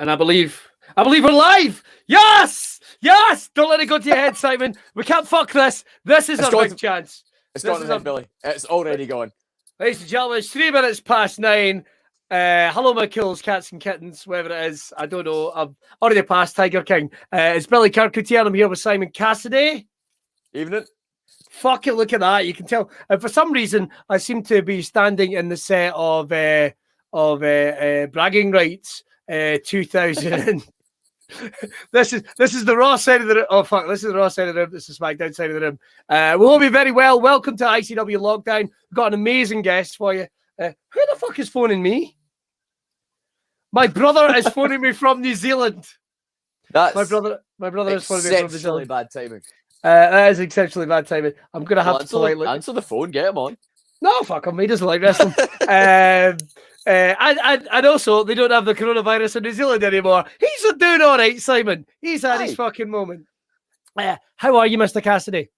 And I believe we're live. Yes! Yes! Don't let it go to your head, Simon. We can't fuck this. This is our big chance. It's gone to Billy. It's already gone. Ladies and gentlemen, it's 3 minutes past 9. Hello, my kills, cats and kittens, whatever it is. I don't know. I've already passed Tiger King. It's Billy Kirkwood here. I'm here with Simon Cassidy. Evening. Fuck it, look at that. You can tell. And for some reason, I seem to be standing in the set of bragging rights 2000. This is the Raw side of the room. Oh, fuck. This is the Raw side of the room. This is the SmackDown side of the room. We'll all be very well. Welcome to ICW Lockdown. We've got an amazing guest for you. Who the fuck is phoning me? My brother is phoning me from New Zealand. That's my brother is phoning me from New Zealand. Bad timing. That is exceptionally bad timing. I'm going to have to politely... Answer the phone. Get him on. No, fuck him. He doesn't like wrestling. And also, they don't have the coronavirus in New Zealand anymore. He's doing all right, Simon. He's had his fucking moment. How are you, Mr. Cassidy?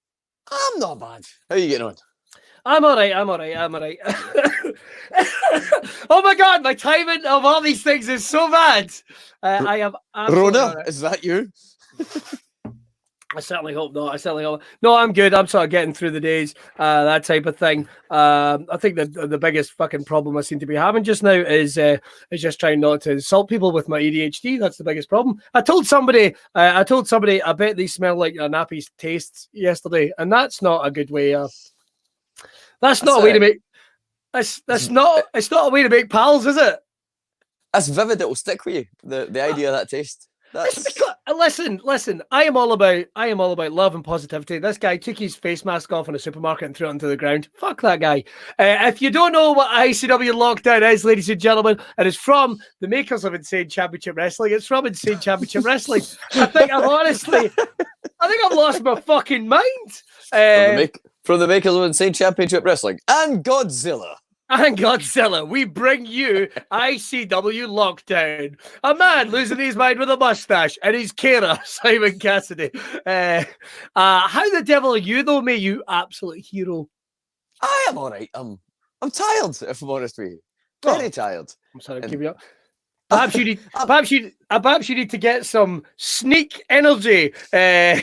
I'm not bad. How are you getting on? I'm all right. Oh, my God. My timing of all these things is so bad. I am Rona, is that you? I certainly hope not. No, I'm good. I'm sort of getting through the days, that type of thing. I think the biggest fucking problem I seem to be having just now is just trying not to insult people with my ADHD. That's the biggest problem. I told somebody, I bet they smell like a nappy's tastes yesterday, and that's not a good way. That's not a way to make. It's not a way to make pals, is it? That's vivid. It will stick with you. The idea of that taste. It's because, listen. I am all about love and positivity. This guy took his face mask off in a supermarket and threw it onto the ground. Fuck that guy. If you don't know what ICW Lockdown is, ladies and gentlemen, it is from the makers of Insane Championship Wrestling. It's from Insane Championship Wrestling. I think I've lost my fucking mind. From the makers of Insane Championship Wrestling and Godzilla. And Godzilla, we bring you ICW Lockdown. A man losing his mind with a mustache and his carer, Simon Cassidy. How the devil are you, though, mate, you absolute hero? I am all right. I'm tired, if I'm honest with you. Very tired. I'm sorry to keep you up. Perhaps you need to get some sneak energy. There's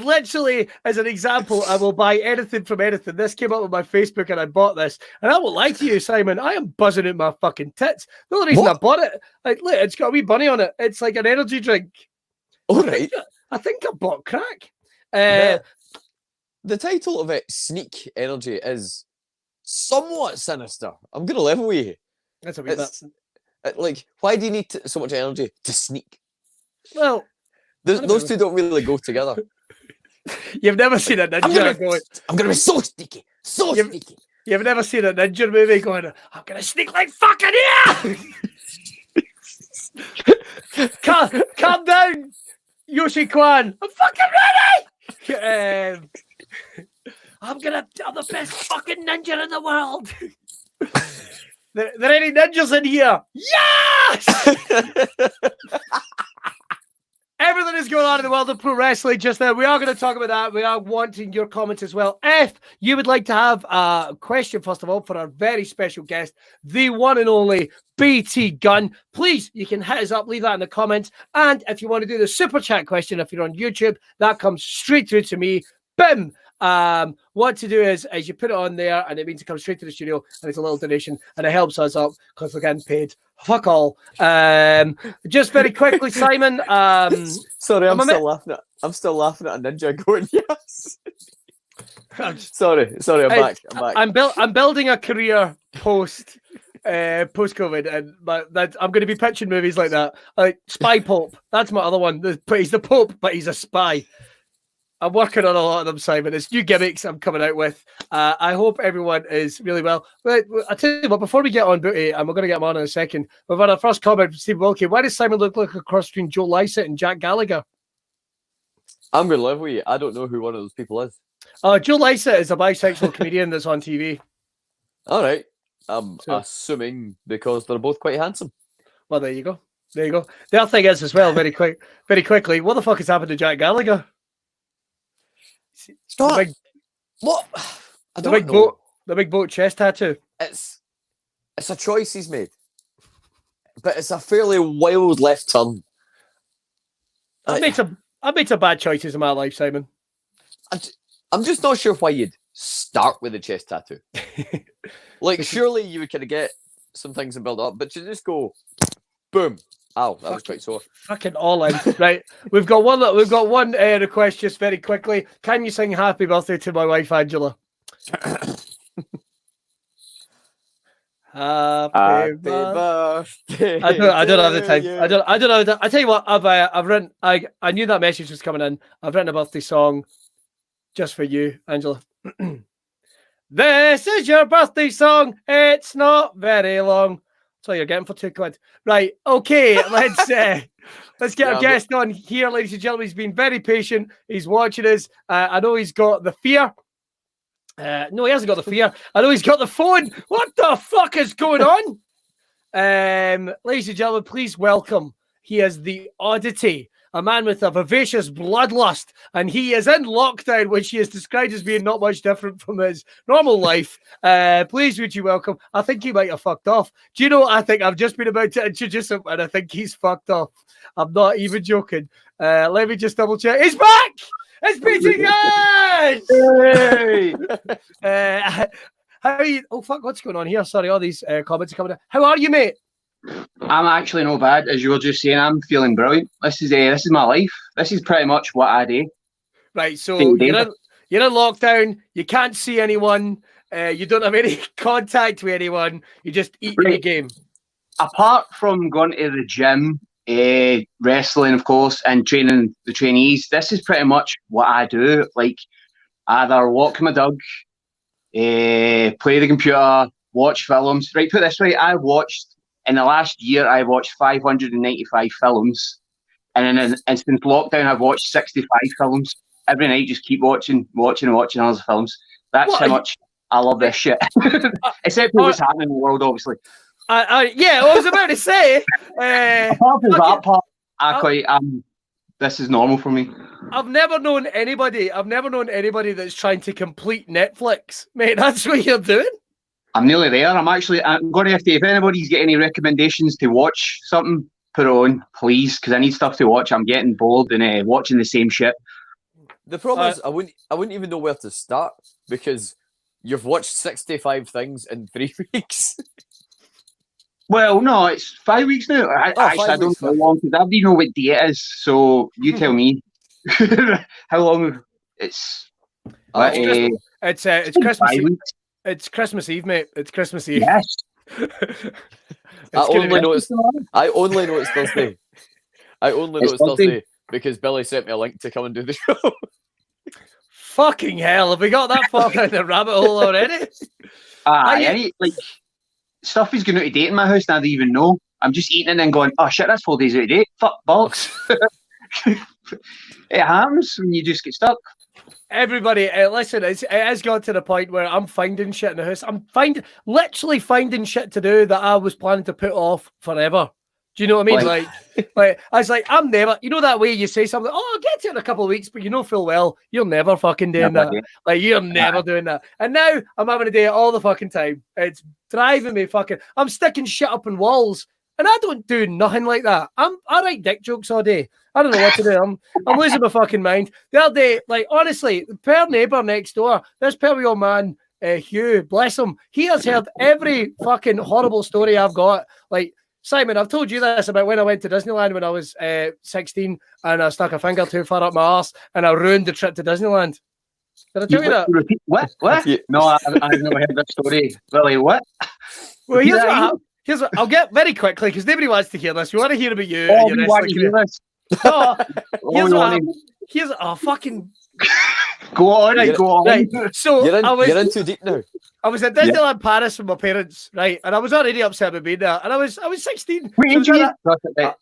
literally, as an example, I will buy anything from anything. This came up on my Facebook and I bought this. And I won't lie to you, Simon, I am buzzing at my fucking tits. The only reason I bought it, look, it's got a wee bunny on it. It's like an energy drink. All right. I think I bought crack. The title of it, Sneak Energy, is somewhat sinister. I'm going to level with you. That's a bit. Like, why do you need so much energy to sneak? Well, those two don't really go together. You've never seen a ninja going. I'm gonna be so sneaky, sneaky. You've never seen a ninja movie going. I'm gonna sneak like fucking here. Calm down, Yoshi Kwan. I'm fucking ready. I'm the best fucking ninja in the world. There any ninjas in here? Yes! Everything is going on in the world of pro wrestling just now. We are going to talk about that. We are wanting your comments as well. If you would like to have a question, first of all, for our very special guest, the one and only BT Gunn, please, you can hit us up, leave that in the comments. And if you want to do the super chat question, if you're on YouTube, that comes straight through to me. Bim! What to do is you put it on there and it means it comes straight to the studio and it's a little donation and it helps us up because we're getting paid. Fuck all. Just very quickly, Simon. Sorry, I'm still laughing at a ninja going, yes. Sorry, I'm back. I'm building a career post COVID, and I'm going to be pitching movies like that. Like Spy Pope. That's my other one. He's the Pope, but he's a spy. I'm working on a lot of them, Simon. It's new gimmicks I'm coming out with. I hope everyone is really well. But I tell you what, before we get on Booty, and we're going to get him on in a second, we've had our first comment from Steve Wilkie. Why does Simon look like a cross between Joe Lycett and Jack Gallagher? I'm going to live with you. I don't know who one of those people is. Joe Lycett is a bisexual comedian that's on TV. All right. I'm assuming because they're both quite handsome. Well, there you go. The other thing is as well, very quickly, what the fuck has happened to Jack Gallagher? What? I don't know. The big boat chest tattoo. It's a choice he's made. but it's a fairly wild left turn. I made some bad choices in my life, Simon. I'm just not sure why you'd start with a chest tattoo. Like, surely you would kind of get some things and build up, but you just go, boom. Ow, that was quite sore. Fucking all in. Right. We've got one request just very quickly. Can you sing happy birthday to my wife, Angela? Happy birthday. I don't have the time. I don't know. I tell you what, I've written, I knew that message was coming in. I've written a birthday song just for you, Angela. This is your birthday song. It's not very long. That's all you're getting for £2. Right. Okay. Let's get our guest on here, ladies and gentlemen. He's been very patient. He's watching us. I know he's got the fear. No, he hasn't got the fear. I know he's got the phone. What the fuck is going on? Ladies and gentlemen, please welcome. He is the oddity. A man with a vivacious bloodlust, and he is in lockdown, which he is described as being not much different from his normal life. Please, would you welcome? I think he might have fucked off. Do you know what I think? I've just been about to introduce him, and I think he's fucked off. I'm not even joking. Let me just double check. He's back! It's Peter Gunn! Hey! How are you? Oh, fuck, what's going on here? Sorry, all these comments are coming in. How are you, mate? I'm actually no bad, as you were just saying. I'm feeling brilliant. This is my life. This is pretty much what I do. Right, so you're in lockdown. You can't see anyone. You don't have any contact with anyone. You just eat in the game. Apart from going to the gym, wrestling, of course, and training the trainees, this is pretty much what I do. Like, either walk my dog, play the computer, watch films. Right, put it this way, in the last year, I watched 595 films. And since lockdown, I've watched 65 films. Every night, just keep watching all the films. That's how much I love this shit. Except for what's happening in the world, obviously. Yeah, I was about to say. Apart from that part, this is normal for me. I've never known anybody that's trying to complete Netflix. Mate, that's what you're doing? I'm nearly there. I'm going to have to, if anybody's got any recommendations to watch something, put it on, please, because I need stuff to watch. I'm getting bored and watching the same shit. The problem is, I wouldn't even know where to start, because you've watched 65 things in 3 weeks. Well, no, it's 5 weeks now. I don't know how long, because I don't even know what day it is, so you tell me how long it's... It's Christmas Eve. It's Christmas Eve, mate. It's Christmas Eve. Yes. I only know it's Thursday. I only know it's Thursday because Billy sent me a link to come and do the show. Fucking hell, have we got that far down the rabbit hole already? Stuff is going out of date in my house and I don't even know. I'm just eating and then going, oh shit, that's 4 days out of date. Fuck, bollocks. It happens when you just get stuck. Everybody, listen, it has got to the point where I'm finding shit in the house. I'm literally finding shit to do that I was planning to put off forever. Do you know what I mean? Like I was like, I'm never, you know that way you say something, oh, I'll get to it in a couple of weeks, but you know full well, you're never fucking doing that. Like, you're never doing that. And now I'm having to do it all the fucking time. It's driving me fucking, I'm sticking shit up in walls. And I don't do nothing like that. I write dick jokes all day. I don't know what to do. I'm losing my fucking mind. The other day, like, honestly, the poor neighbour next door, this poor old man, Hugh, bless him, he has heard every fucking horrible story I've got. Like, Simon, I've told you this about when I went to Disneyland when I was 16 and I stuck a finger too far up my arse and I ruined the trip to Disneyland. Did I tell you that? What? No, I've never heard that story. Really, what? Well, here's what happened. I'll get very quickly because nobody wants to hear this. We want to hear about you. Oh, we want to hear this. No, here's what happened. Fucking. Go on. Right. So you're in too deep now. I was at Disneyland Paris with my parents, right? And I was already upset about being there. And I was 16.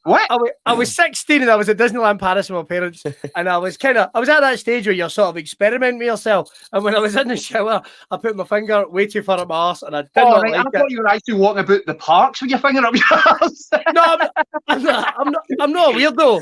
What? I was 16 and I was at Disneyland Paris with my parents. And I was at that stage where you're sort of experimenting with yourself. And when I was in the shower, I put my finger way too far up my arse and I did not like it. I thought you were actually walking about the parks with your finger up your arse. No, I'm not a weirdo.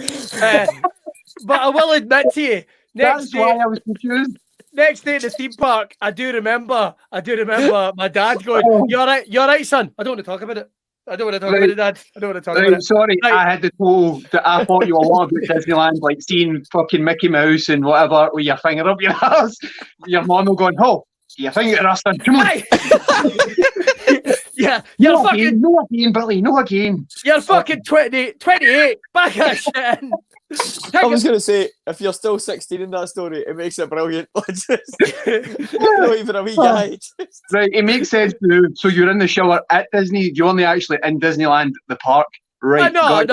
But I will admit to you, that's why I was confused. Next day at the theme park, I do remember my dad going, "You're right, son." I don't want to talk about it. I don't want to talk about it, Dad. I don't want to talk about it. Sorry, Right. I had the toll that I thought you were all about Disneyland, like seeing fucking Mickey Mouse and whatever with your finger up your ass. Your mum will going, oh, your finger ass, come on. Hey! Yeah, you're No fucking, again, no again, Billy, no again. you're fucking 28, back that shit in. I was going to say, if you're still 16 in that story, it makes it brilliant. Not even a wee guide. Right, it makes sense too. So you're in the shower at Disney, you're only actually in Disneyland, the park. Right. No.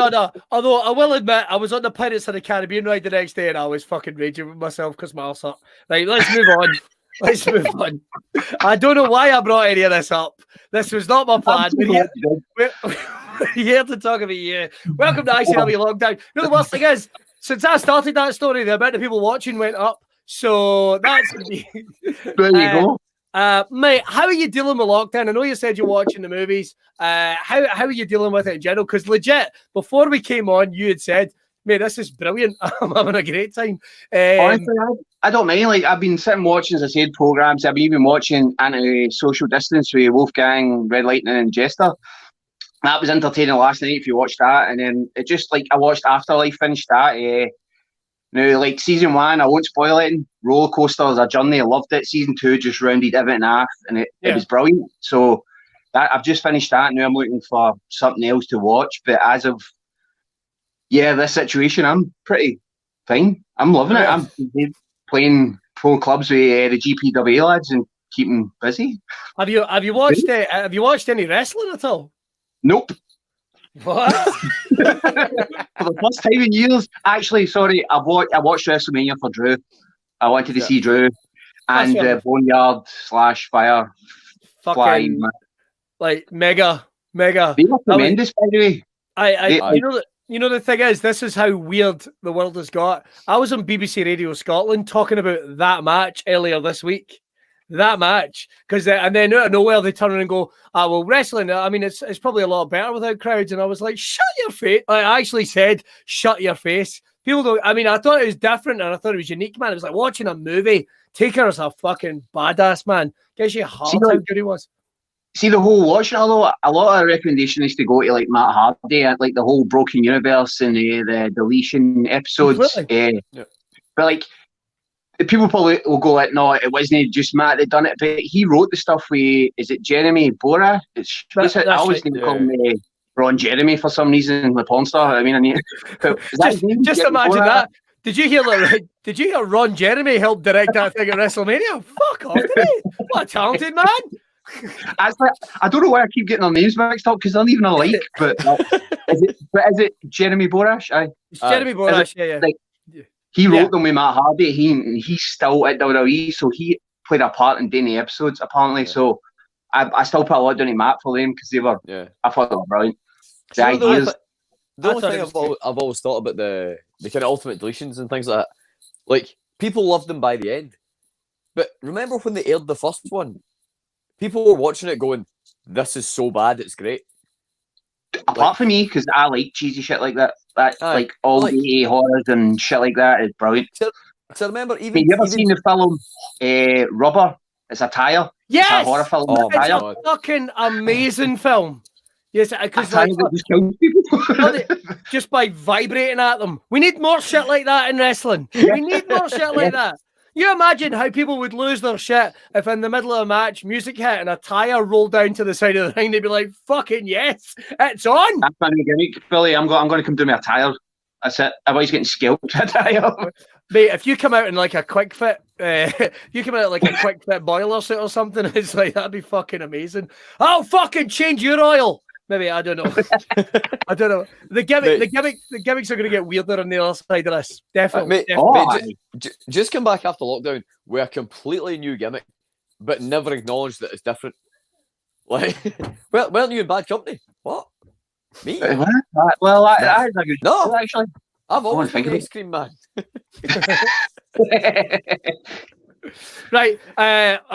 Although I will admit, I was on the Pirates of the Caribbean ride the next day and I was fucking raging with myself because my arse hurt. Right, let's move on. Let's move on. I don't know why I brought any of this up. This was not my plan. We're here to talk about you. Welcome to ICW Lockdown. You know, the worst thing is, since I started that story, the amount of people watching went up. So that's There you go. mate, how are you dealing with lockdown? I know you said you're watching the movies. How are you dealing with it in general? Because legit, before we came on, you had said, mate, this is brilliant. I'm having a great time. Honestly, I don't mind. Like, I've been sitting watching, as I said, programs. I've been even watching Anti-Social Distance with Wolfgang, Red Lightning, and Jester. That was entertaining last night if you watched that. And then it just, like, I watched Afterlife, finished that. Now, like, season 1, I won't spoil it. Roller coaster is a journey. I loved it. Season 2 just rounded everything off, and it was brilliant. So I've just finished that. Now I'm looking for something else to watch. But as of this situation, I'm pretty fine. I'm loving it. I'm playing pro clubs with the GPWA lads and keeping busy. Have you watched have you watched any wrestling at all? Nope. What? For the first time in years, actually, sorry, I watched WrestleMania for Drew. I wanted to see Drew and Boneyard / Fire. Fucking like mega. They were tremendous, by the way. You know the thing is, this is how weird the world has got. I was on BBC Radio Scotland talking about that match earlier this week. That match, because and then out of nowhere they turn around and go, well, wrestling, I mean, it's probably a lot better without crowds. And I was like, shut your face. I actually said, shut your face. People don't, I mean, I thought it was different and I thought it was unique, man. It was like watching a movie. Taker is a fucking badass, man. Gives you a heart how good he was. See, the whole watching, although a lot of recommendation is to go to like Matt Hardy and like the whole Broken Universe and the deletion episodes. But like, people probably will go like, no, it wasn't just Matt that done it, but he wrote the stuff with, is it Jeremy Bora? I always need to call him Ron Jeremy for some reason, the porn star. I mean, just imagine that. Did you hear Ron Jeremy help direct that thing at WrestleMania? Fuck off, what a talented man. I don't know why I keep getting their names mixed up because they're not even alike. But is it Jeremy Borash? It's Jeremy Borash, yeah. Like, he wrote them with Matt Hardy. He's still at WWE, so he played a part in doing the episodes apparently. Yeah. So I still put a lot down to Matt for them because they were. Yeah. I thought they were brilliant. The ideas. The only thing I've always thought about the kind of ultimate deletions and things like that, like people loved them by the end, but remember when they aired the first one? People were watching it going, this is so bad, it's great. Apart from me, because I like cheesy shit like that. Like all the horrors and shit like that is brilliant. So remember, have you ever seen the film Rubber? It's a tire. Yes! It's a horror film. It's a fucking amazing film. Yes, because like, just kills people. just by vibrating at them. We need more shit like that in wrestling. We need more shit like that. You imagine how people would lose their shit if in the middle of a match, music hit and a tire rolled down to the side of the ring. They'd be like, fucking yes, it's on. That's my new gimmick, Billy. I'm going to come do me a tire. That's it. Everybody's getting scalped with a tire. Mate, if you come out in like a quick fit, you come out like a quick fit boiler suit or something, it's like, that'd be fucking amazing. I'll fucking change your oil. Maybe, I don't know. I don't know. The gimmicks are going to get weirder on the other side of this. Definitely. Mate, just come back after lockdown with a completely new gimmick, but never acknowledge that it's different. Like, weren't you in bad company? What? Me? Well, I agree. No, actually. I've always been the ice cream man. Right,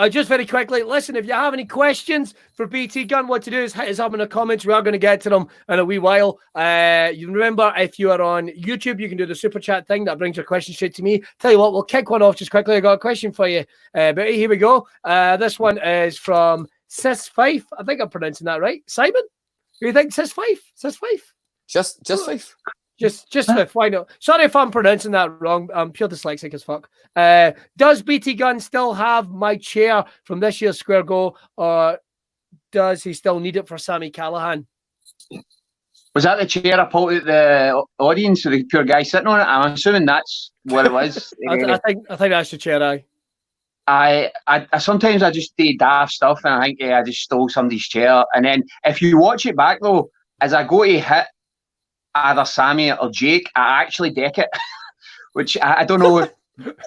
just very quickly, listen, if you have any questions for BT Gunn, what to do is hit us up in the comments. We are going to get to them in a wee while. You remember, if you are on YouTube, you can do the super chat thing that brings your question straight to me. Tell you what, we'll kick one off just quickly. I got a question for you, Betty. Here we go. This one is from Sis Fife. I think I'm pronouncing that right. Simon? Who do you think? Says Fife. Says Fife. Just Fife. Just Fife. Why not? Sorry if I'm pronouncing that wrong. I'm pure dyslexic as fuck. Does BT Gunn still have my chair from this year's Square Go, or does he still need it for Sammy Callahan? Was that the chair I pulled out the audience, or the poor guy sitting on it? I'm assuming that's what it was. I think that's the chair. I sometimes I just do daft stuff, and I think I just stole somebody's chair. And then if you watch it back though, as I go to hit either Sammy or Jake, I actually deck it, which I don't know.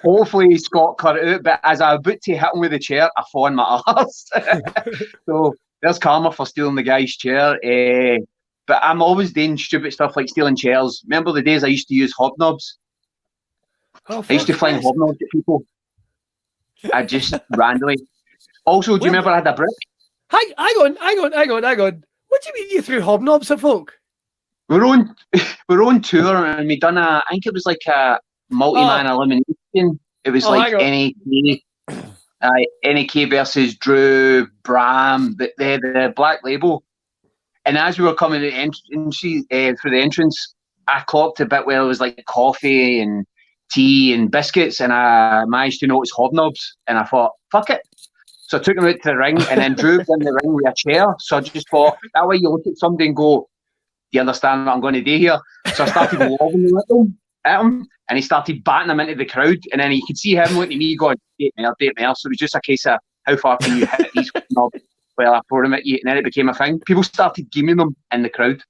Hopefully Scott cut it out, but as I was about to hit him with the chair, I fall on my arse. So there's karma for stealing the guy's chair. But I'm always doing stupid stuff like stealing chairs. Remember the days I used to use hobnobs? I used to fling hobnobs at people. I just randomly. Also, do you remember I had a brick? Hang on. What do you mean you threw hobnobs at folk? We're on tour, and we done I think it was like a multi-man elimination. It was like NAK versus Drew, Bram, the Black Label. And as we were coming to the entrance, through the entrance, I clocked a bit where it was like coffee and tea and biscuits, and I managed to notice hobnobs, and I thought, fuck it. So I took them out to the ring, and then Drew was in the ring with a chair. So I just thought, that way you look at somebody and go, do you understand what I'm going to do here? So I started lobbing them at him, and he started batting them into the crowd, and then you could see him looking at me going, date me. So it was just a case of, how far can you hit these hobnobs? Well, I threw them at you, and then it became a thing. People started giving them in the crowd.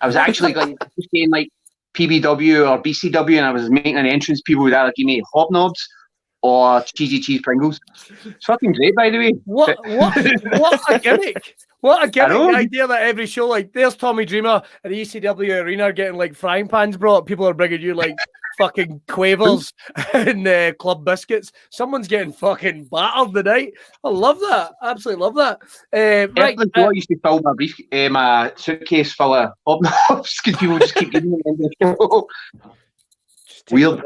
I was actually like just saying like PBW or BCW, and I was making an entrance. People would either give me hobnobs or cheesy cheese Pringles. It's fucking great, by the way. What a gimmick! What a gimmick! The idea that every show, like, there's Tommy Dreamer at the ECW arena getting like frying pans brought. People are bringing you like fucking quavers and club biscuits. Someone's getting fucking battered tonight. I love that. Absolutely love that. Right. I used to fill my suitcase full of hobnobs because people just keep giving them in the show. Weird.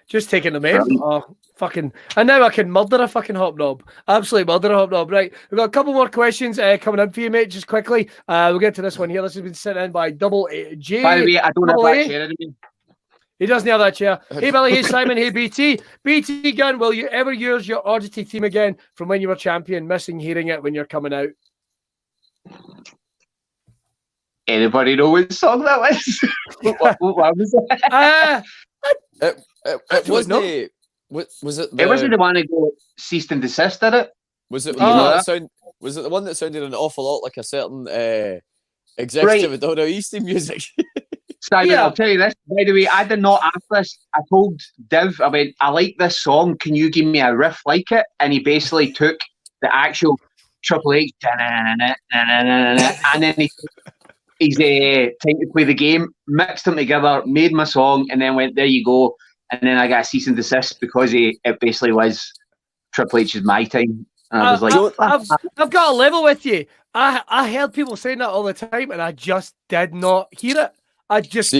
Just taking them in. Oh, fucking. And now I can murder a fucking hobnob. Absolutely murder a hobnob. Right. We've got a couple more questions coming in for you, mate. Just quickly. We'll get to this one here. This has been sent in by Double J. By the way, I don't have that chair anymore. He doesn't have that chair. Hey, Billy. Hey, Simon. Hey, BT. BT Gunn, will you ever use your Oddity theme again from when you were champion? Missing hearing it when you're coming out. Anybody know which song that was? what was it? It wasn't. Was it? It wasn't the one that go cease and desist, did it? Was it? Was it the one that sounded an awful lot like a certain executive at WWE music? Simon, I'll tell you this. By the way, I did not ask this. I told Div, I went, I like this song. Can you give me a riff like it? And he basically took the actual Triple H, and then he's time to play the game, mixed them together, made my song, and then went, there you go. And then I got a cease and desist because it basically was Triple H's My Time. And I was like, I've got a level with you. I heard people saying that all the time, and I just did not hear it. I just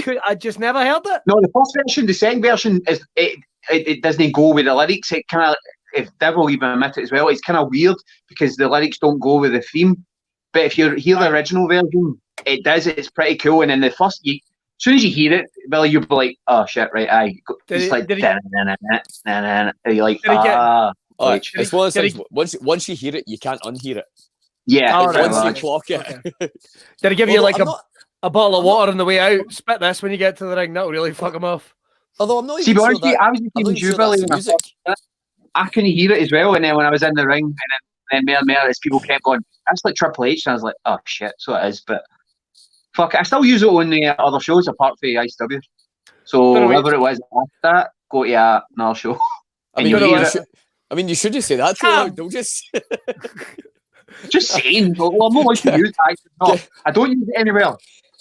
never heard it. No, the first version, the second version is it doesn't go with the lyrics. It kind of, if Dev will even admit it as well, it's kind of weird because the lyrics don't go with the theme. But if you hear the original version, it does. It's pretty cool. And then the first, as soon as you hear it, Billy, you'll be like, "Oh shit!" Right? It's like, and you're like, it's one of those things. Once you hear it, you can't unhear it. Yeah. Once you clock it. Okay. Did he give you like a bottle of water on the way out? Spit this when you get to the ring. That'll really fuck him off. Although I'm not even sure that. I was just you, Billy. I couldn't hear it as well, and then when I was in the ring, and then more and more as people kept going, that's like Triple H, and I was like, oh shit, so it is. But fuck it, I still use it on the other shows apart from ICW. So whatever it was after that, go to another show. I mean, you should just say that too loud. Don't just. Just saying. Well, I'm not like to use it. I don't use it anywhere.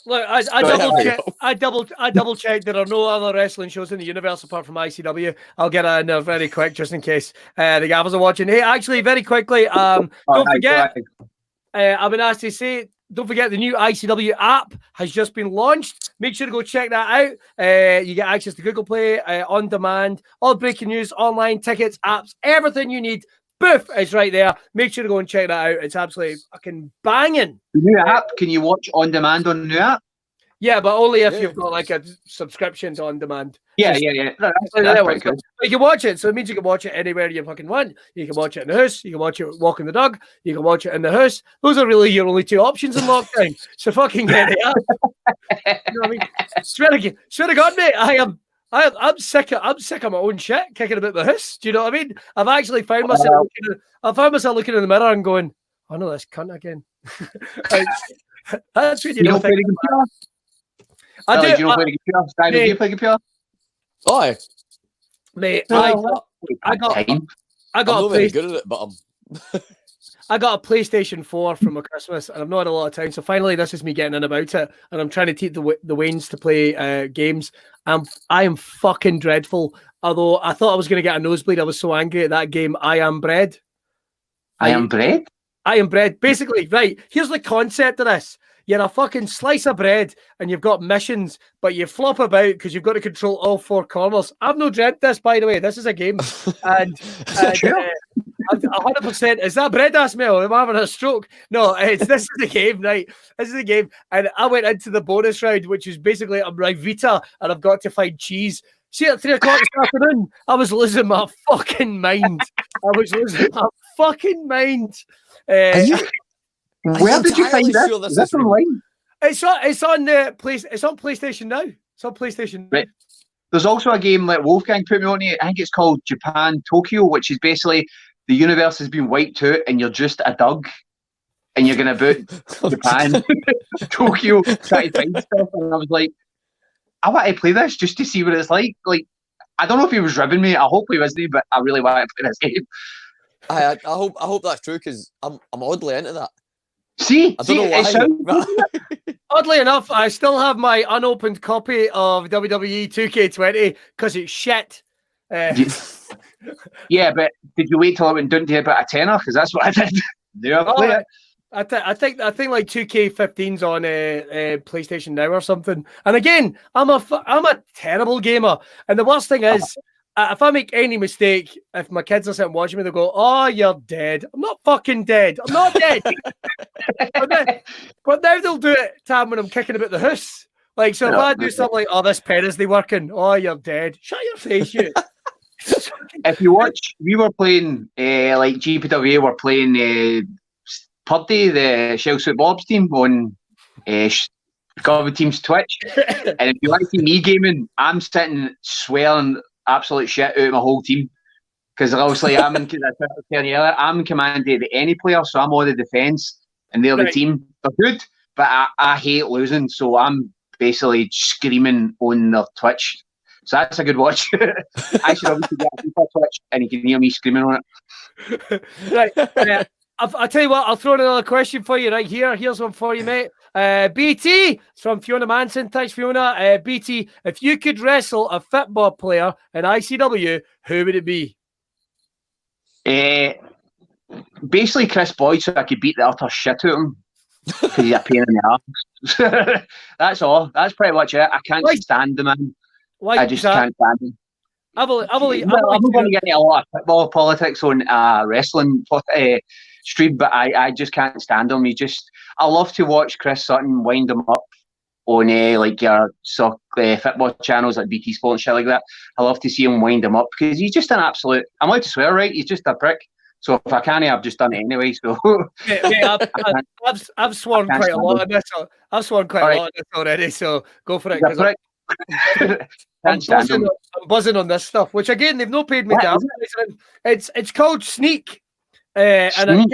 Look, I double checked. There are no other wrestling shows in the universe apart from ICW. I'll get in there very quick just in case the gaffers are watching. Hey, actually, very quickly, don't forget. I've been asked to say, don't forget the new ICW app has just been launched. Make sure to go check that out. You get access to Google Play, on demand, all breaking news, online tickets, apps, everything you need Boof, it's right there. Make sure to go and check that out. It's absolutely fucking banging. The new app, can you watch on demand on the new app? Yeah, but only if you've got like a subscriptions on demand. Yeah. That's pretty cool. You can watch it, so it means you can watch it anywhere you fucking want. You can watch it in the house, you can watch it walking the dog, you can watch it in the house. Those are really your only two options in lockdown. So fucking get it up. You know what I mean? Swear to God, mate, I'm sick of my own shit kicking about the house. Do you know what I mean? I've actually found myself looking in the mirror and going, "I know this cunt again." Like, that's what you know. I do. Do you know play guitar? Simon, do you play guitar? Oh, mate, I got I'm not very good at it, but I got a PlayStation 4 from a Christmas, and I've not had a lot of time. So finally, this is me getting in about it, and I'm trying to teach the Waynes to play games. I am fucking dreadful. Although I thought I was going to get a nosebleed, I was so angry at that game. I Am Bread. I Am Bread. I Am Bread. Basically, right. Here's the concept of this. You're a fucking slice of bread and you've got missions, but you flop about because you've got to control all four corners. I've no dreamt this, by the way. This is a game. And 100%. Is that bread ass meal? Am I having a stroke? No, this is the game, right? This is the game. And I went into the bonus round, which is basically I'm Rivita and I've got to find cheese. See, at 3 o'clock this afternoon, I was losing my fucking mind. Where did you find that? Sure is this online? It's on PlayStation now. It's on PlayStation. Right. There's also a game that Wolfgang put me on it. I think it's called Japan Tokyo, which is basically the universe has been wiped out and you're just a dog and you're going to boot Japan, Tokyo, try to find stuff. And I was like, I want to play this just to see what it's like. Like, I don't know if he was ribbing me. I hope he wasn't, but I really want to play this game. I hope that's true because I'm oddly into that. See, I don't know why. Oddly enough, I still have my unopened copy of WWE 2K20 because it's shit. Yeah, but did you wait till it went down to about a tenner? Because that's what I did. I think like 2K15's on PlayStation Now or something. And again, I'm a terrible gamer. And the worst thing is, if I make any mistake, if my kids are sitting watching me, they'll go, "Oh, you're dead." I'm not fucking dead. I'm not dead. but now they'll do it time when I'm kicking about the house. Like, so if I do something like, "Oh, this pen is they working?" "Oh, you're dead." Shut your face, you. If you watch, we were playing like GPWA were playing Purdy, the Shell Suit Bob's team on Cover Team's Twitch. And if you want to see me gaming, I'm sitting swearing absolute shit out of my whole team. Because obviously I'm in command of any player, so I'm on the defence and they're the team. They're good, but I hate losing, so I'm basically screaming on their Twitch. So that's a good watch. I should obviously get a Twitch and you can hear me screaming on it. Right. I'll tell you what, I'll throw in another question for you right here. Here's one for you, mate. BT, it's from Fiona Manson. Thanks, Fiona. BT, if you could wrestle a football player in ICW, who would it be? Basically Chris Boyd, so I could beat the utter shit out of him. Because he's a pain in the arse. That's all. That's pretty much it. I can't stand the man. I just can't stand him. I'm not going to get into a lot of football politics on wrestling stream, but I just can't stand him. I love to watch Chris Sutton wind him up on like your football channels like BT Sport and shit like that. I love to see him wind him up because he's just an absolute. I'm allowed to swear, right? He's just a prick. So if I can't, I've just done it anyway. So I've sworn quite a lot on this. I've sworn quite a lot on this already. So go for it. I'm buzzing on this stuff, which again they've not paid me down. It's called Sneak, and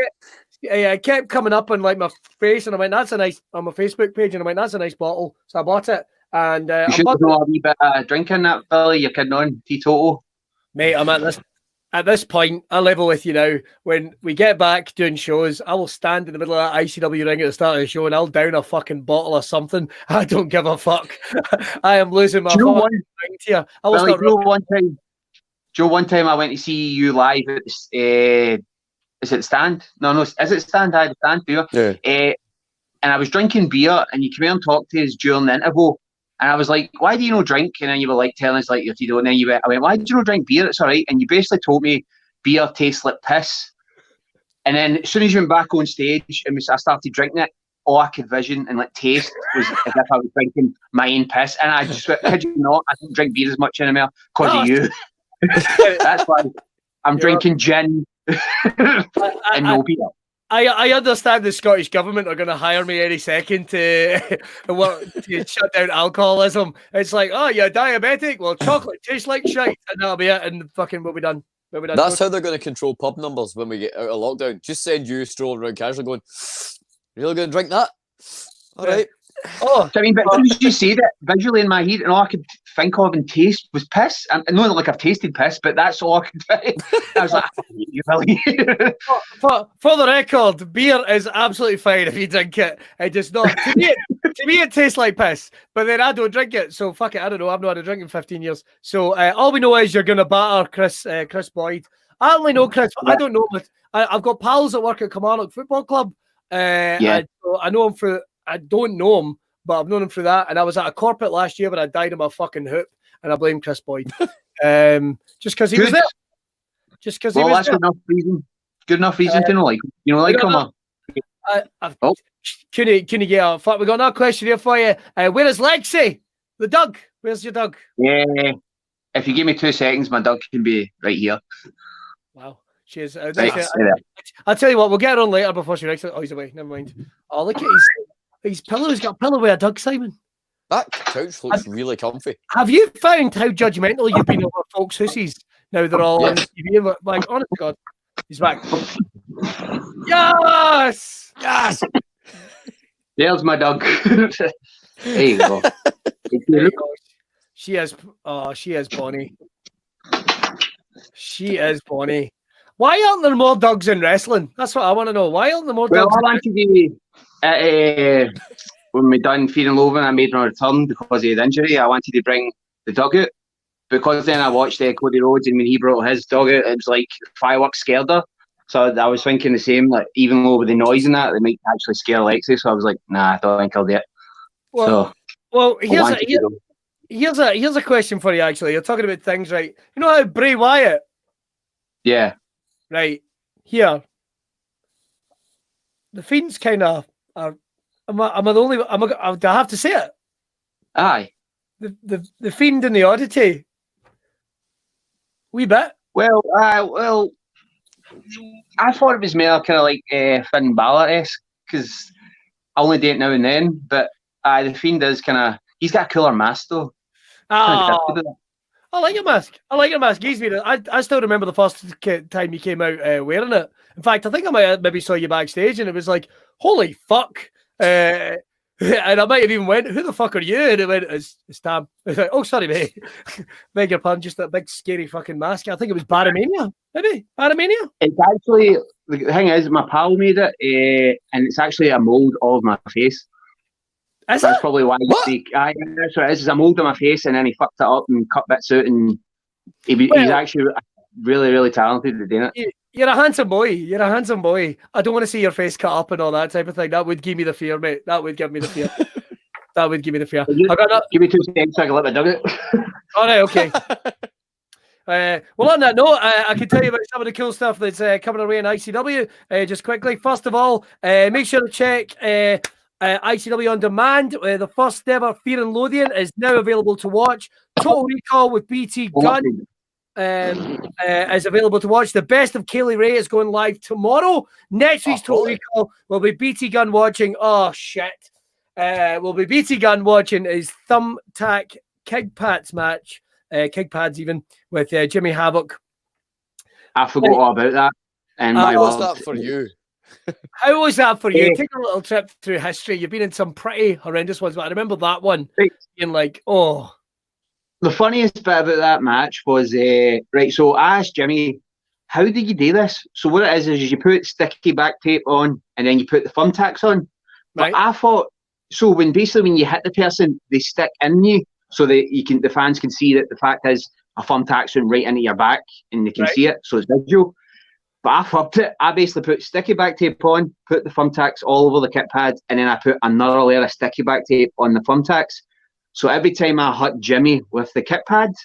I kept coming up on like my face, and I went, "That's a nice," on my Facebook page, and I went, "That's a nice bottle," so I bought it. And you should have a wee bit of drinking that, Billy. You're kidding on teetotal, mate. I'm at this point. I level with you now. When we get back doing shows, I will stand in the middle of that ICW ring at the start of the show, and I'll down a fucking bottle or something. I don't give a fuck. I am losing my mind here. I will start. One time I went to see you live at the. Is it Stand? No. Is it Stand? I had Stand beer. Yeah. And I was drinking beer, and you came out and talked to us during the interval. And I was like, "Why do you not drink?" And then you were like telling us like if you don't. And then I went, "Why do you not drink beer? It's all right." And you basically told me beer tastes like piss. And then as soon as you went back on stage and I started drinking it, all I could vision and like taste was as if I was drinking my own piss. And I just, could you not? I don't drink beer as much anymore because of you. That's why I'm drinking gin and no beer. I understand the Scottish government are going to hire me any second to shut down alcoholism. It's like, oh, you're diabetic? Well, chocolate tastes like shite. And that'll be it. And fucking we'll be done. That's how they're going to control pub numbers when we get out of lockdown. Just send you strolling around casually going, really going to drink that? All right. Oh, I mean, but as soon as you say that visually in my head, and all I could think of and taste was piss. And not like I've tasted piss, but that's all I could think. I was like, you really? For the record, beer is absolutely fine if you drink it. It does not. To me, it tastes like piss. But then I don't drink it, so fuck it. I don't know. I've not had a drink in 15 years. So all we know is you're going to batter Chris Boyd. I only know Chris. Yeah. I don't know, but I've got pals that work at Kilmarnock Football Club. I know him through. I don't know him, but I've known him through that. And I was at a corporate last year, but I died of my fucking hoop, and I blame Chris Boyd. Just because he was there. Just because he was there. Well, that's good enough reason to know, like, come on. Can you get a fuck? We got another question here for you. Where is Lexi? The dog. Where's your dog? Yeah. If you give me 2 seconds, my dog can be right here. Wow. She is. I'll tell you what, we'll get her on later before she wrecks it. Oh, he's away. Never mind. Oh, look at his pillow. He's got a pillow with a dog, Simon. That couch looks really comfy. Have you found how judgmental you've been over folks' hussies? Now they're all on TV. Like, honest to God, he's back. Yes! Yes! There's my dog. There you go. She is Bonnie. She is Bonnie. Why aren't there more dogs in wrestling? That's what I want to know. Why aren't there more dogs? Well, I wanted to, when we done Fear and Loathing, I made a return because of the injury. I wanted to bring the dog out. Because then I watched Cody Rhodes, and when he brought his dog out, it was like fireworks scared her. So I was thinking the same, like, even though with the noise and that, they might actually scare Lexi. So I was like, nah, I don't think I'll do it. Well, here's a question for you, actually. You're talking about things, right? You know how Bray Wyatt? Yeah. Right. Here. The Fiend's kind of are. Do I have to say it? Aye. The Fiend and the Oddity. Wee bit. Well, I thought it was more kind of like Finn Balor-esque because I only do it now and then. But the Fiend is kind of. He's got a cooler mask though. Oh. I like your mask. I still remember the first time you came out wearing it. In fact, I think I might have maybe saw you backstage, and it was like, holy fuck. And I might have even went, who the fuck are you? And it went, it's Tam. I was like, oh, sorry, mate. Beg your pardon, just that big scary fucking mask. I think it was Baramania. Maybe? Baramania? It's actually, the thing is, my pal made it, and it's actually a mould of my face. That's probably why you speak. That's what it is. It's a mould of my face, and then he fucked it up and cut bits out, and he's actually really, really talented at doing it. You're a handsome boy. I don't want to see your face cut up and all that type of thing. That would give me the fear, mate. That would give me the fear. Give me 2 seconds so I can let my dog out. All right, okay. Well, on that note, I can tell you about some of the cool stuff that's coming our way in ICW. Just quickly, first of all, make sure to check ICW On Demand. The first ever Fear and Loathing is now available to watch. Total Recall with BT Gunn is available to watch. The Best of Kaylee Ray is going live tomorrow. Next week's Total Recall will be BT Gunn watching. Oh, shit. Will be BT Gunn watching his Thumbtack Keg Pads match. Keg Pads even, with Jimmy Havoc. I forgot all about that. And how was that for you? How was that for you? Take a little trip through history. You've been in some pretty horrendous ones, but I remember that one being like, oh. The funniest bit about that match was, so I asked Jimmy, how did you do this? So what it is you put sticky back tape on, and then you put the thumbtacks on. Right. But I thought, so when you hit the person, they stick in you, so that the fans can see that the fact is a thumbtack's went right into your back, and they can see it, so it's visual. But I fucked it. I basically put sticky back tape on, put the thumbtacks all over the kick pads, and then I put another layer of sticky back tape on the thumbtacks. So every time I hit Jimmy with the kick pads,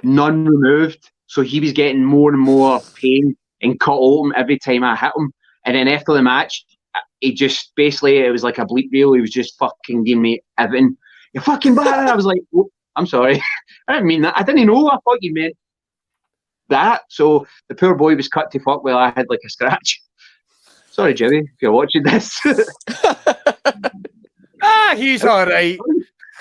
none removed. So he was getting more and more pain and cut open every time I hit him. And then after the match, he just basically, it was like a bleep reel. He was just fucking giving me everything. You're fucking bad. I was like, oh, I'm sorry. I didn't mean that. I didn't know. I thought you meant that. So the poor boy was cut to fuck while I had like a scratch. Sorry, Jimmy, if you're watching this. He's all right.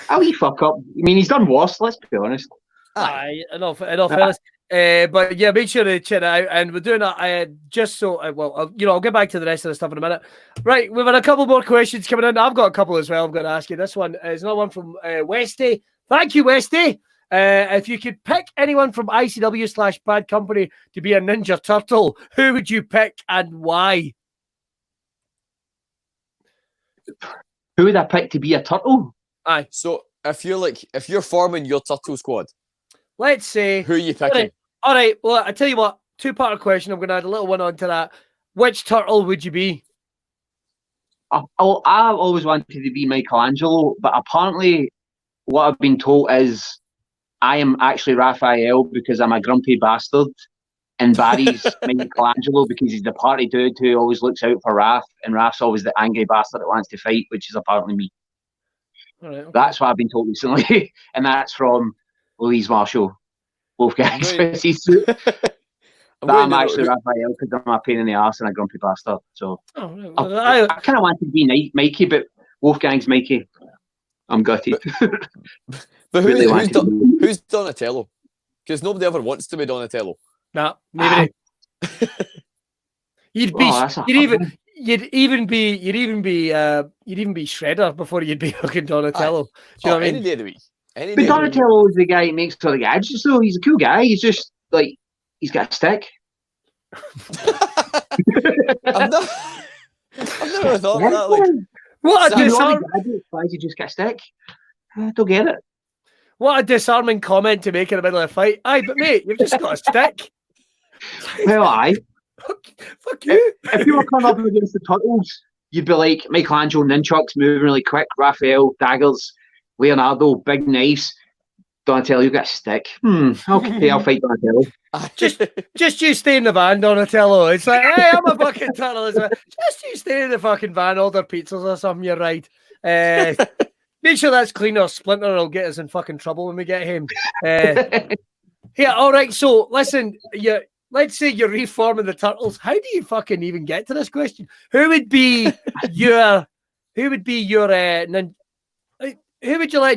How he fuck up? I mean, he's done worse, let's be honest. Aye, enough fairness. But yeah, make sure to check it out. And we're doing that just so, I'll get back to the rest of the stuff in a minute. Right, we've had a couple more questions coming in. I've got a couple as well I'm going to ask you. This one is another one from Westy. Thank you, Westy. If you could pick anyone from ICW / Bad Company to be a Ninja Turtle, who would you pick and why? Who would I pick to be a turtle? Aye. So if you're forming your turtle squad, let's say, who are you picking? All right. Well, I tell you what, two-part question. I'm going to add a little one onto that. Which turtle would you be? I've always wanted to be Michelangelo, but apparently what I've been told is I am actually Raphael because I'm a grumpy bastard, and Barry's Michelangelo because he's the party dude who always looks out for Raph, and Raph's always the angry bastard that wants to fight, which is apparently me. All right, okay. That's what I've been told recently, and that's from Louise Marshall, Wolfgang's species suit. I'm actually Raphael because I'm a pain in the arse and a grumpy bastard. So I kind of wanted to be Mikey, but Wolfgang's Mikey. I'm gutted. But who's Donatello? Because nobody ever wants to be Donatello. Nah, maybe you'd even be Shredder before you'd be fucking Donatello. Do you know what I mean? Any day of the week. But Donatello is the guy who makes all the gadgets, though. He's a cool guy. He's just like he's got a stick. I've never thought of that. Like, what a disarming! Why does he just get a stick? I don't get it. What a disarming comment to make in the middle of a fight. Aye, but mate, you've just got a stick. Well, aye. Fuck you. If you were coming up against the Turtles, you'd be like Michelangelo, nunchucks moving really quick, Raphael, daggers, Leonardo, big knives. Donatello, you got a stick. Okay, I'll fight Donatello. Just you stay in the van, Donatello. It's like, hey, I'm a fucking turtle. Just you stay in the fucking van, order pizzas or something, you're right. Make sure that's clean or Splinter will get us in fucking trouble when we get him. Yeah, all right, so listen, let's say you're reforming the Turtles. How do you fucking even get to this question? Who would be your who would you let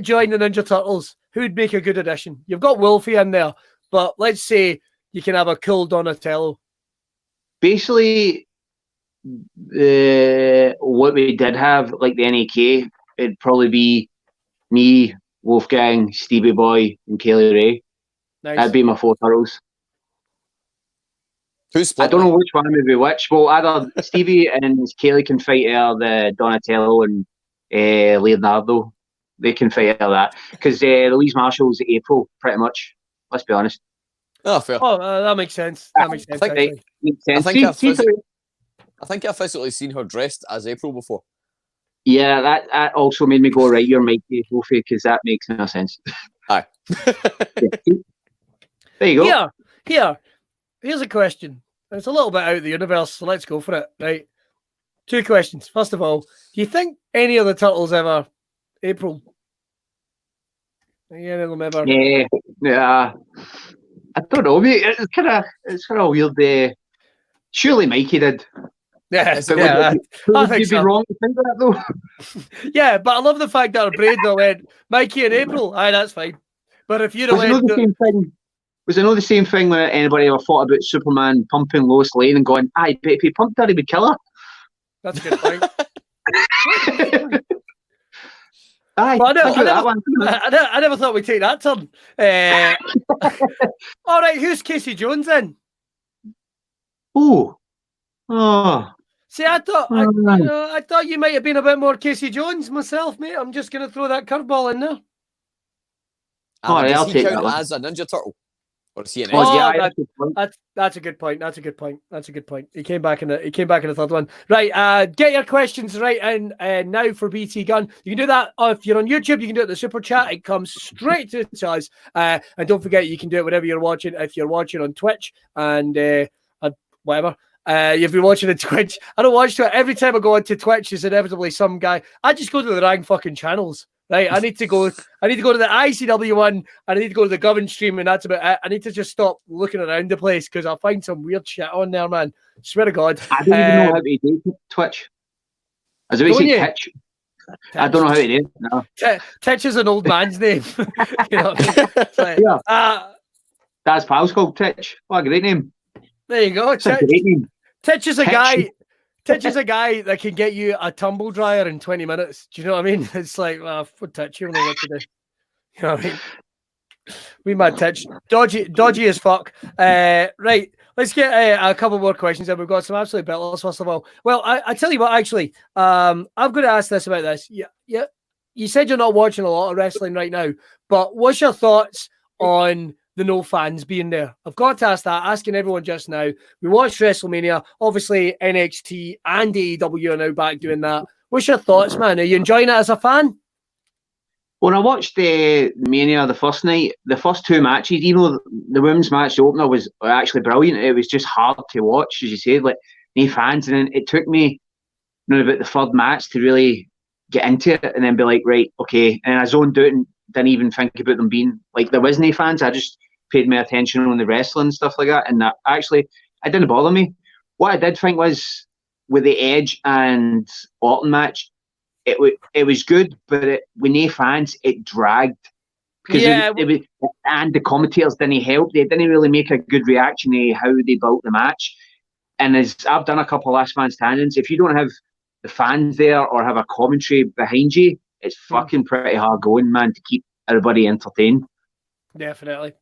join the Ninja Turtles? Who would make a good addition? You've got Wolfie in there, but let's say you can have a cool Donatello. Basically, what we did have, like the NAK, it'd probably be me, Wolfgang, Stevie Boy, and Kaylee Ray. Nice. That'd be my four turtles. Who's split? I don't know which one would be which. Well, either Stevie and Kaylee can fight the Donatello and Leonardo. They can fight that because Louise Marshall's April, pretty much. Let's be honest. Oh, fair. Oh, that makes sense. That makes sense. I think I've physically seen her dressed as April before. Yeah, that also made me go, right, you're Mikey Wolfie, because that makes no sense. Aye. There you go. Here's a question. It's a little bit out of the universe, so let's go for it. Right. Two questions. First of all, do you think any of the Turtles ever April? Any of them ever? Yeah. I don't know. It's kind of weird. Surely Mikey did. Yeah, would you be wrong to think that though? Yeah, but I love the fact that our brain went Mikey and April. Aye, that's fine. But if you'd have went, was it not the same thing when anybody ever thought about Superman pumping Lois Lane and going, "Aye, but if he pumped her, he would kill her." That's a good point. Aye, I never thought we'd take that turn. All right, who's Casey Jones then? Oh. See, I thought you might have been a bit more Casey Jones myself, mate. I'm just going to throw that curveball in there. I'll take that as a Ninja Turtle. Or is he an that's a good point. That's a good point. He came back in the third one. Right, get your questions right in now for BT Gunn. You can do that if you're on YouTube. You can do it in the super chat. It comes straight to us. And don't forget, you can do it whenever you're watching. If you're watching on Twitch and whatever. You've been watching the Twitch. I don't watch Twitch. Every time I go onto Twitch, there's inevitably some guy. I just go to the wrong fucking channels. Right, I need to go to the ICW one, and I need to go to the Gunn stream, and that's about it. I need to just stop looking around the place because I'll find some weird shit on there, man. Swear to God. I don't even know how to do Twitch. As we say, Twitch. I don't know how to do it. No. Titch is an old man's name. You know what I mean? Yeah. That's pals called Titch. What a great name. There you go. Titch is a guy. Titch is a guy that can get you a tumble dryer in 20 minutes. Do you know what I mean? It's like, for Titch, you don't know what to do. You know what I mean? We mad Titch. Dodgy as fuck. Right. Let's get a couple more questions. And we've got some absolute belters, first of all. Well, I tell you what, actually, I'm going to ask this about this. Yeah. You said you're not watching a lot of wrestling right now, but what's your thoughts on the no fans being there? I've got to ask that, asking everyone just now. We watched WrestleMania. Obviously, NXT and AEW are now back doing that. What's your thoughts, man? Are you enjoying it as a fan? When I watched the Mania the first night, the first two matches, even though the women's match, the opener, was actually brilliant, it was just hard to watch, as you said, like, no fans. And then it took me about the third match to really get into it and then be like, right, okay. And I zoned out and didn't even think about them being, like, there was no fans. I just paid my attention on the wrestling and stuff like that. And that actually, it didn't bother me. What I did think was, with the Edge and Orton match, it was good, but with no fans, it dragged. Because it was, and the commentators didn't help. They didn't really make a good reaction to how they built the match. And as I've done a couple of last man standings, if you don't have the fans there or have a commentary behind you, it's fucking pretty hard going, man, to keep everybody entertained. Definitely.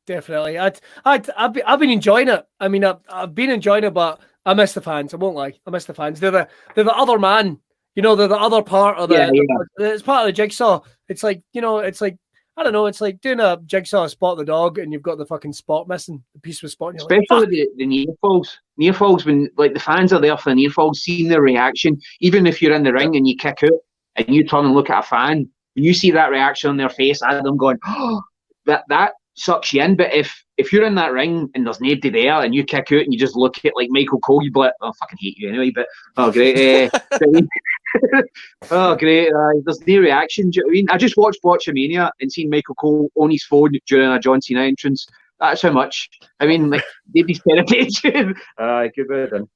I've been enjoying it. I mean, I've been enjoying it, but I miss the fans. I won't lie. I miss the fans. They're the other man. You know, they're the other part of it's part of the jigsaw. It's like, you know, it's like, I don't know, it's like doing a jigsaw spot the dog and you've got the fucking spot missing, the piece with spot. Especially like, the near falls. Near falls, when like the fans are there for the near falls, seeing their reaction, even if you're in the ring and you kick out and you turn and look at a fan, when you see that reaction on their face, I them going, oh, that sucks you in. But if you're in that ring and there's nobody there and you kick out and you just look at like Michael Cole, you'd be like, oh, I fucking hate you anyway, but oh great. Oh great, there's no reaction. Do you know what I mean? I just watched Botchamania and seen Michael Cole on his phone during a John Cena entrance. That's how much. I mean, like, nobody's paying attention. Good bit then.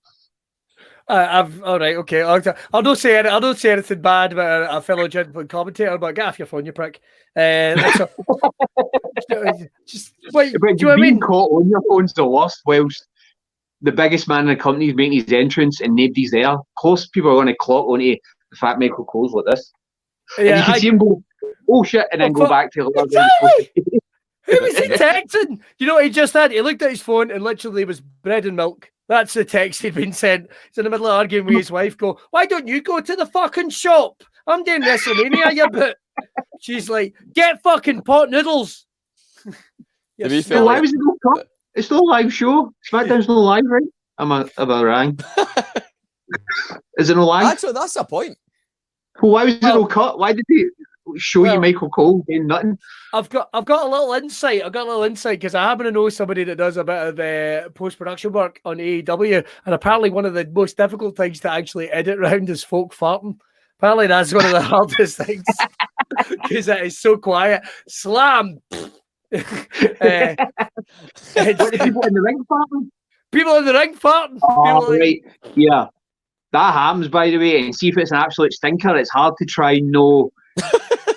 I've all right, okay. I'll not say anything bad about a fellow gentleman commentator, but get off your phone, you prick. Just wait. Do you know what I mean? Caught on your phone's the worst. Whilst the biggest man in the company is making his entrance and nobody's there. Of course, people are going to clock onto the fact Michael Cole's like this. Yeah, and you can see him go, oh shit, and then go back to exactly. Who was he texting? You know what he just had? He looked at his phone and literally was bread and milk. That's the text he'd been sent. He's in the middle of arguing with his wife. Go, why don't you go to the fucking shop? I'm doing WrestleMania, you bit. She's like, get fucking pot noodles. Why was it not cut? It's not a live show. SmackDown's not live, right? Am I wrong? Is it not live? Actually, that's the point. Well, why was it not cut? Why did they show you Michael Cole doing nothing? I've got a little insight. Because I happen to know somebody that does a bit of post-production work on AEW, and apparently one of the most difficult things to actually edit around is folk farting. Apparently that's one of the hardest things because it is so quiet. Slam. What are people in the ring farting? People in the ring farting. Oh, right. Yeah. That happens, by the way, and see if it's an absolute stinker. It's hard to try and know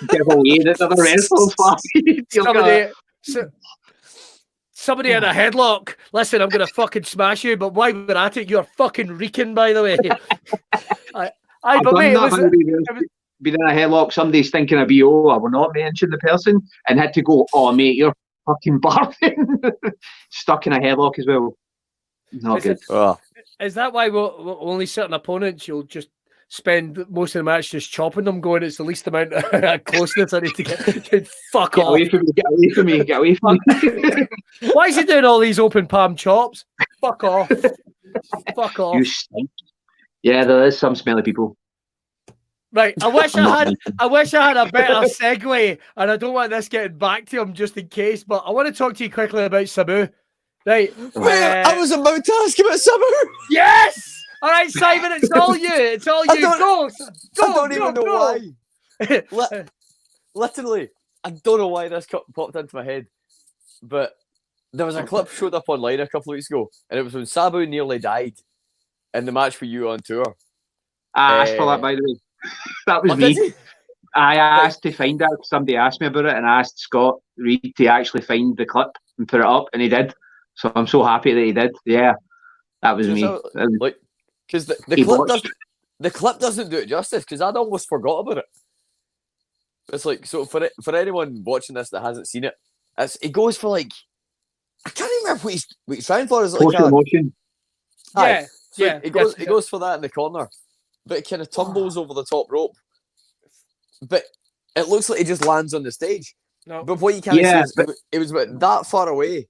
give away that other wrestlers farting. Somebody in a headlock. Listen, I'm going to fucking smash you, but why would I take? You're fucking reeking, by the way. Been in a headlock, somebody's thinking of BO, I will not mention the person, and had to go, oh mate, you're fucking barfing. Stuck in a headlock as well. Not good. Is that why we'll only certain opponents you'll just spend most of the match just chopping them, going, it's the least amount of closeness I need to get. Fuck off. Get away from me. Why is he doing all these open palm chops? Fuck off. Fuck off. You stink. Yeah, there is some smelly people. Right, I wish I had a better segue, and I don't want this getting back to him just in case, but I want to talk to you quickly about Sabu. Right. I was about to ask about Sabu. Yes. All right, Simon, it's all you. It's all you. Go. I don't even know why. Literally, I don't know why this popped into my head, but there was a clip showed up online a couple of weeks ago, and it was when Sabu nearly died in the match for you on tour. I asked for that, by the way. That was me. I asked to find out. Somebody asked me about it, and I asked Scott Reed to actually find the clip and put it up, and he did. So I'm so happy that he did. Yeah, that was me. Like, because the clip doesn't do it justice. Because I'd almost forgot about it. It's like, so for anyone watching this that hasn't seen it, it goes for like, I can't remember what he's trying for. Is it like emotion? Yeah, so yeah. It goes for that in the corner, but it kind of tumbles over the top rope. But it looks like he just lands on the stage. No. But what you can't see is it was about that far away.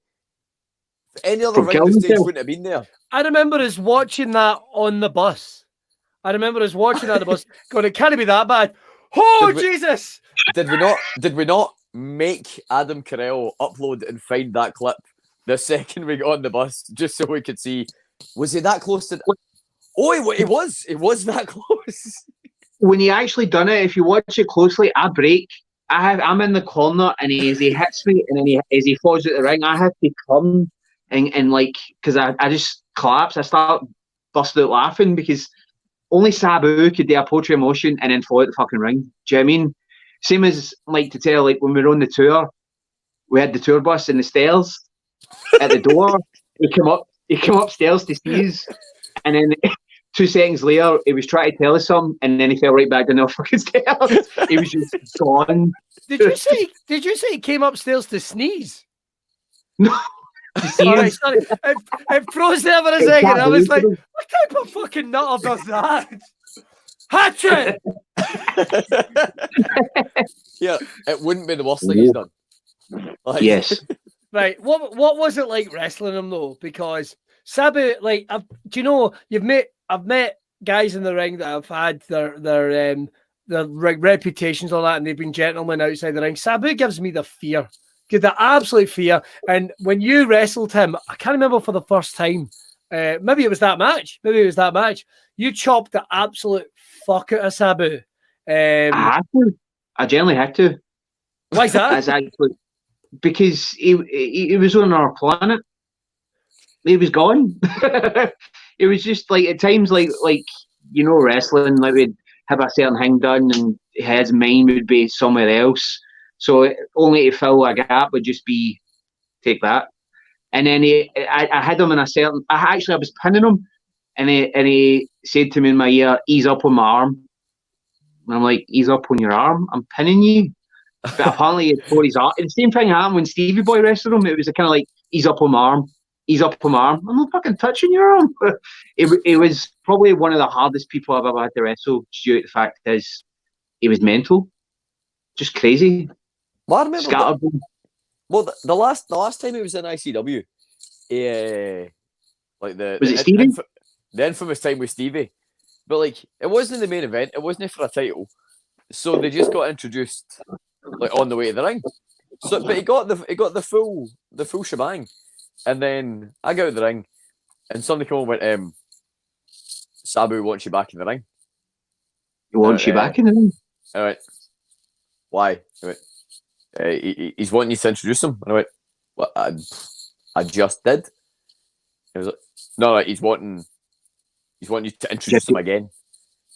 Any other ring the stage wouldn't have been there. I remember us watching that on the bus. Going, it can't be that bad. Oh, Jesus! Did we not make Adam Carell upload and find that clip the second we got on the bus just so we could see? Was he that close to? Oh, he was. It was that close. When he actually done it, if you watch it closely, I break. I'm in the corner, and as he hits me, and then as he falls out the ring, I have to come and like, because I just collapse. I start busting out laughing because only Sabu could do a poetry emotion and then fall out the fucking ring. Do you know what I mean? Same as like to tell, like when we were on the tour, we had the tour bus in the stairs at the door. He came upstairs to sneeze, and then 2 seconds later, he was trying to tell us something, and then he fell right back down the fucking stairs. He was just gone. Did you say he came upstairs to sneeze? No. Sorry. It froze there for a second. I was like, what type of fucking nutter does that? Hatchet! Yeah, it wouldn't be the worst thing he's done. Like, yes. Right. What was it like wrestling him though? Because Sabu, like, do you know, I've met guys in the ring that have had their reputations on that, and they've been gentlemen outside the ring. Sabu gives me the fear. Give the absolute fear. And when you wrestled him, I can't remember for the first time. Maybe it was that match. You chopped the absolute fuck out of Sabu. I had to. I generally had to. Why is that? Because he was on our planet. He was gone. It was just like at times, like you know, wrestling. Like we'd have a certain thing done, and his mind would be somewhere else. So only to fill a gap would just be take that. And then I had him in a certain. I was pinning him, and he said to me in my ear, "Ease up on my arm." And I'm like, "Ease up on your arm? I'm pinning you." But apparently he tore his arm. And the same thing happened when Stevie Boy wrestled him. It was kind of like, "Ease up on my arm. Ease up on my arm." I'm not fucking touching your arm. It was probably one of the hardest people I've ever had to wrestle. Due to the fact is, he was mental, just crazy. Well, I remember the last time he was in ICW, like the infamous time with Stevie, but like it wasn't the main event. It wasn't for a title, so they just got introduced like on the way to the ring. So, but he got the full shebang, and then I got out of the ring, and somebody came over and went, "Sabu wants you back in the ring." He wants you back in the ring. I went, "Why?" I went, he's wanting you to introduce him. And I went, "Well, I just did." He was like, "No, he's wanting you to introduce him again."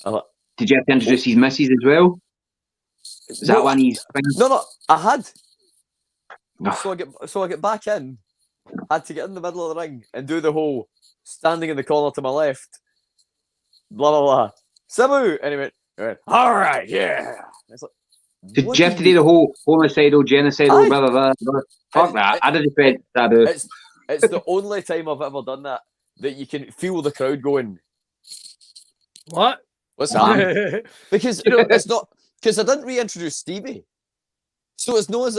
I like, did you have to introduce his missus as well? Is that one he's... No, I had. So I get back in, had to get in the middle of the ring and do the whole standing in the corner to my left, blah, blah, blah. Sabu! And he went, "All right, yeah." It's like, did you have to do the whole homicidal, genocidal, blah, blah, blah? Fuck that. I didn't think Sabu. It's the only time I've ever done that you can feel the crowd going, "What? What's that?" Because it's not, because I didn't reintroduce Stevie. So it's not as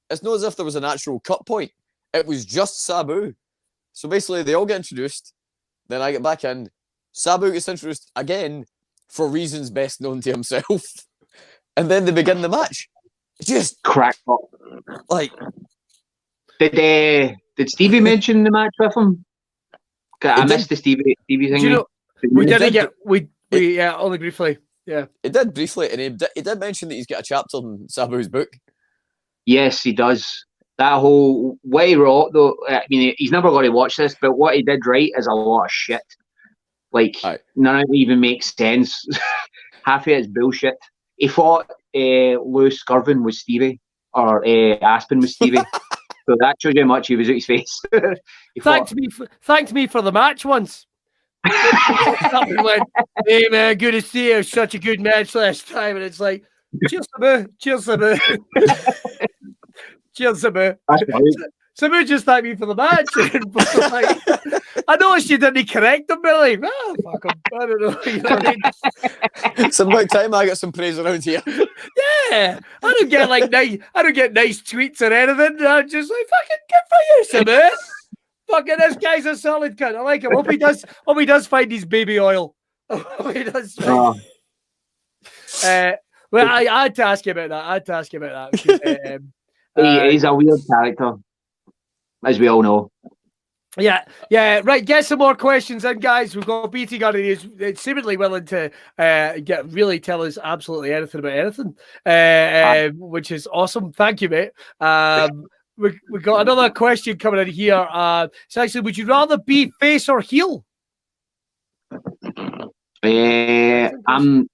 if there was an actual cut point. It was just Sabu. So basically they all get introduced, then I get back in, Sabu gets introduced again for reasons best known to himself. And then they begin the match. Just crack up. Like, did Did Stevie mention the match with him? I missed the Stevie thing. Do you know, we didn't get only briefly. Yeah, it did briefly, and he did mention that he's got a chapter in Sabu's book. Yes, he does. That whole way wrote though. I mean, he's never going to watch this, but what he did write is a lot of shit. Like none of it even makes sense. Half of it is bullshit. He thought Lewis Skirvin was Stevie, or Aspen was Stevie. So that shows you how much he was at his face. Thanked me for the match once. Went, hey man, good to see you. Such a good match last time, and it's like, cheers, Sabu, cheers, Sabu, cheers, Sabu. Sabu just thanked me for the match. I noticed you didn't correct him, Billy. Fuck him. I don't know. You know what I mean? It's about time I get some praise around here. Yeah, I don't get nice tweets or anything. I'm just like, fucking good for you, Sabu. Fucking this guy's a solid cunt. I like him. Hope he does find his baby oil. Hope he does. Well, I had to ask you about that. He's a weird character, as we all know. Yeah. Right, get some more questions in, guys. We've got BT Gunn, and he's seemingly willing to tell us absolutely anything about anything, which is awesome. Thank you, mate. We got another question coming in here. So actually, would you rather be face or heel? I'm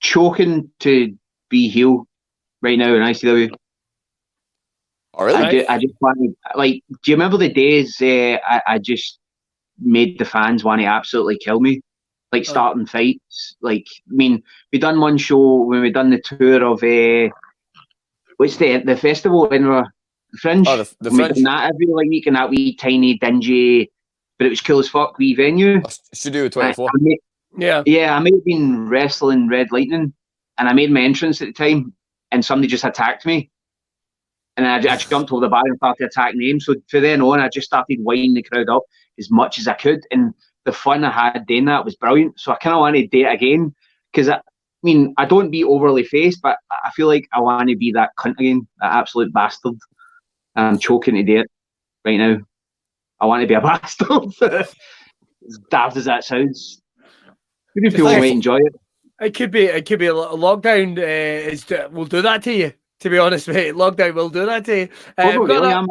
choking to be heel right now in ICW. Oh, really? I just want to, like, do you remember the days I just made the fans want to absolutely kill me? Like, starting fights. Like, I mean, we done one show when we done the tour of, what's the festival in the Fringe? Oh, the Fringe. That every week in that wee, tiny, dingy, but it was cool as fuck, wee venue. Studio 24. I may have been wrestling Red Lightning, and I made my entrance at the time, and somebody just attacked me. And I jumped over the bar and started attacking them. So from then on, I just started winding the crowd up as much as I could. And the fun I had doing that was brilliant. So I kind of want to do it again. Because, I mean, I don't be overly faced, but I feel like I want to be that cunt again, that absolute bastard. And I'm choking to do it right now. I want to be a bastard. As daft as that sounds. Maybe people might enjoy it. It could be a lockdown. We'll do that to you. To be honest, mate, lockdown will do that to you. I'm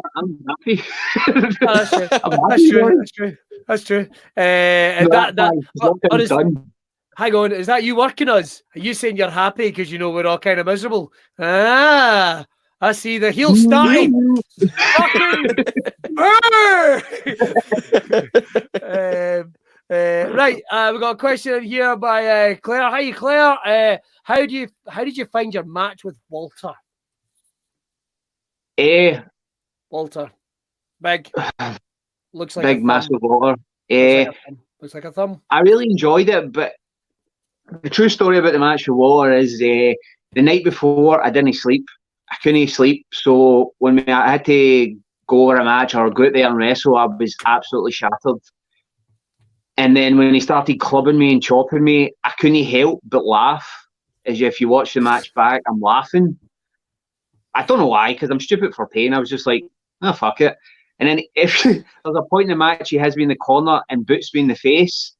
happy. That's true. Hang on, is that you working us? Are you saying you're happy because you know we're all kind of miserable? I see the heel starting. Right, we got a question in here by Claire. Hi, Claire. How did you find your match with Walter? Walter, big, looks like big, massive Walter. Looks like a thumb. I really enjoyed it, but the true story about the match with Walter is the night before I didn't sleep. I couldn't sleep, so when I had to go over a match or go out there and wrestle, I was absolutely shattered. And then when he started clubbing me and chopping me, I couldn't help but laugh. As if you watch the match back, I'm laughing. I don't know why, because I'm stupid for pain. I was just like, oh, fuck it. And then if there's a point in the match, he has me in the corner and boots me in the face.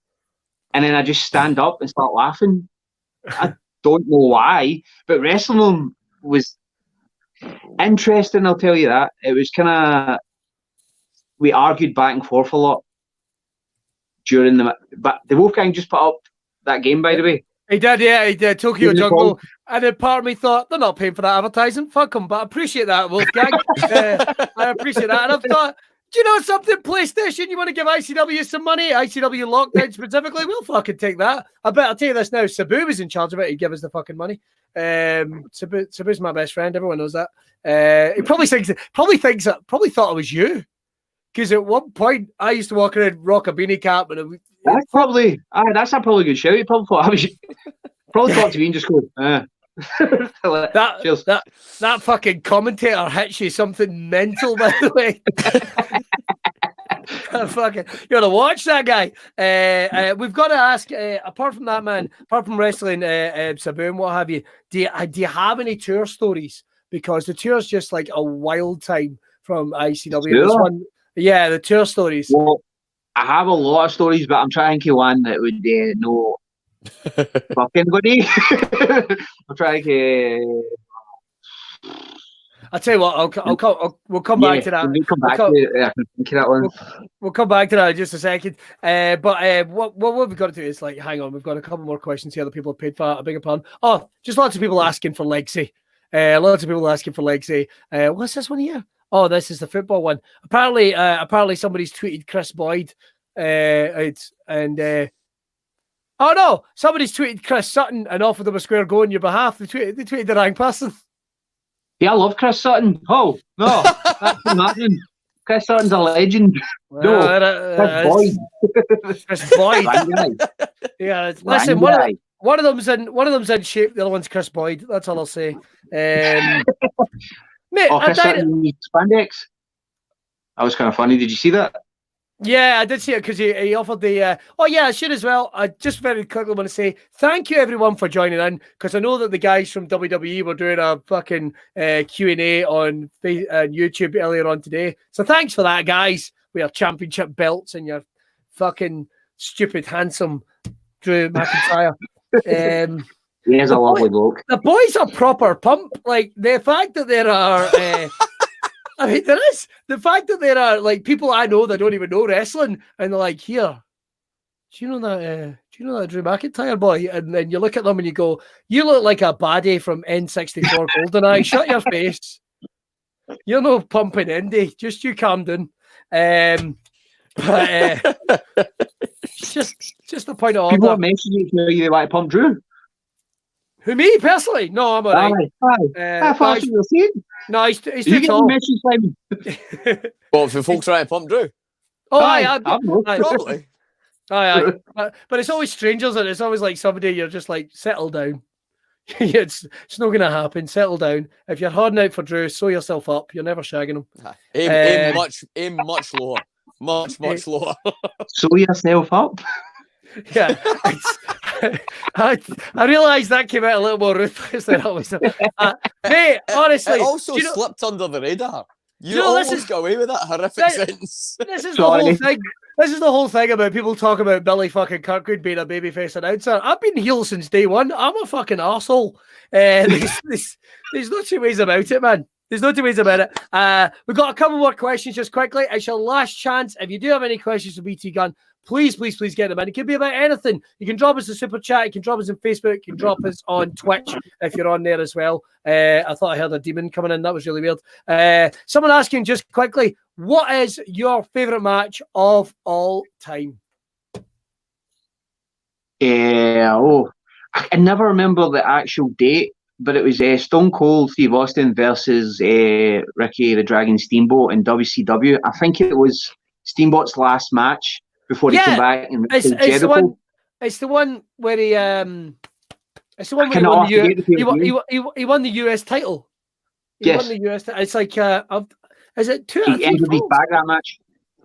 And then I just stand up and start laughing. I don't know why, but wrestling him was interesting, I'll tell you that. It was kind of, we argued back and forth a lot during but the Wolfgang just put up that game, by the way. He did, Tokyo Jungle. And then part of me thought, they're not paying for that advertising. Fuck them, but I appreciate that, Wolfgang. I appreciate that. And I've thought, do you know something, PlayStation? You want to give ICW some money? ICW Lockdown specifically? We'll fucking take that. I bet I'll tell you this now. Sabu was in charge of it. He'd give us the fucking money. Sabu's my best friend. Everyone knows that. He probably thought it was you. Because at one point, I used to walk around, rock a beanie cap, and that's probably a good show. He probably thought I was probably thought to me and just go, that fucking commentator hits you something mental, by the way. Fucking, you gotta watch that guy. We've got to ask. Apart from that, man, apart from wrestling, Sabu and what have you, do you have any tour stories? Because the tour's just like a wild time from ICW. Tour? There's one, yeah, the tour stories. Well, I have a lot of stories, but I'm trying to think of one that would know fucking buddy. I'm trying to. I'll tell you what, we'll come back to that. We'll come back to it. I can think of that one. We'll come back to that in just a second. But what we've got to do is like, hang on, we've got a couple more questions here that people have paid for. I beg your pardon. Oh, just lots of people asking for Legacy. Lots of people asking for Legacy. What's this one here? Oh, this is the football one. Apparently somebody's tweeted Chris Boyd. Oh no, somebody's tweeted Chris Sutton and offered him a square go on your behalf. They tweeted the wrong person. Yeah, I love Chris Sutton. Oh, no, that's happening. Chris Sutton's a legend. No, Chris Boyd. Chris Boyd. Yeah, listen, one of them's in shape, the other one's Chris Boyd. That's all I'll say. Mate, Chris Sutton spandex. That was kind of funny. Did you see that? Yeah, I did see it because he offered the. Oh yeah, I should as well. I just very quickly want to say thank you everyone for joining in, because I know that the guys from WWE were doing a fucking Q&A on YouTube earlier on today. So thanks for that, guys. We have championship belts and your fucking stupid handsome Drew McIntyre. He is a lovely bloke. The boys are proper pump. Like the fact that there are. I mean, there is the fact that there are like people I know that don't even know wrestling, and they're like, "Here, do you know that Drew McIntyre boy?" And then you look at them and you go, "You look like a baddie from N64 GoldenEye. Shut your face. You're no pumping indie. Just you calm down." But just the point of people are messaging you they like to pump Drew. Who, me personally? No, I'm alright. I thought you were saying. No, he's too tall. Well, if the folks trying to pump Drew. Oh, aye, probably. Aye. But it's always strangers, and it's always like somebody you're just like, settle down. it's not going to happen. Settle down. If you're holding out for Drew, sew yourself up. You're never shagging him. Aim much lower. Much lower. Sew yourself up. Yeah. I realised that came out a little more ruthless than I was. Mate, honestly. It also slipped under the radar. You almost got away with that horrific sentence. This is the whole thing. This is the whole thing about people talking about Billy fucking Kirkwood being a babyface announcer. I've been heel since day one. I'm a fucking arsehole. There's no two ways about it, man. There's no two ways about it. We've got a couple more questions just quickly. It's your last chance. If you do have any questions for BT Gunn, please get them in. It can be about anything. You can drop us a super chat. You can drop us on Facebook. You can drop us on Twitch if you're on there as well. I thought I heard a demon coming in. That was really weird. Someone asking just quickly, what is your favourite match of all time? I never remember the actual date, but it was Stone Cold Steve Austin versus Ricky the Dragon Steamboat in WCW. I think it was Steamboat's last match before he came back. And it's the one where he won he won the US title. He won the US title. It's like is it 2 he ended his back that match?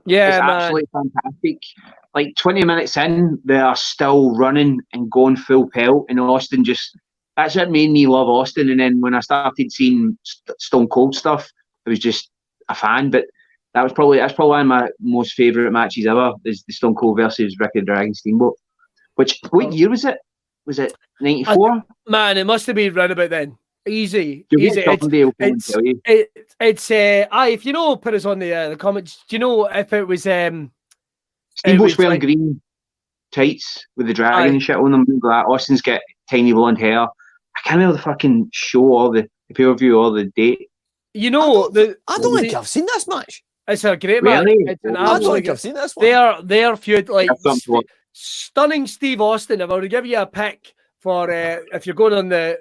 Yeah, it's man. Absolutely fantastic. Like 20 minutes in, they are still running and going full pelt, and Austin that's what made me love Austin. And then when I started seeing Stone Cold stuff, I was just a fan. But that's probably one of my most favourite matches ever, is the Stone Cold versus Ricky the Dragon Steamboat. What year was it? Was it 94? Man, it must have been right about then. Easy. If you know, put us on the comments. Do you know if it was Steamboat's wearing green tights with the dragon and shit on them? Austin's got tiny blonde hair. I can't remember the fucking show or the pay-per-view or the date. You know, I don't think I've seen this match. It's a great match. It's an I don't think I've seen this one. They are feud, like stunning Steve Austin. If I were to give you a pick for if you're going on the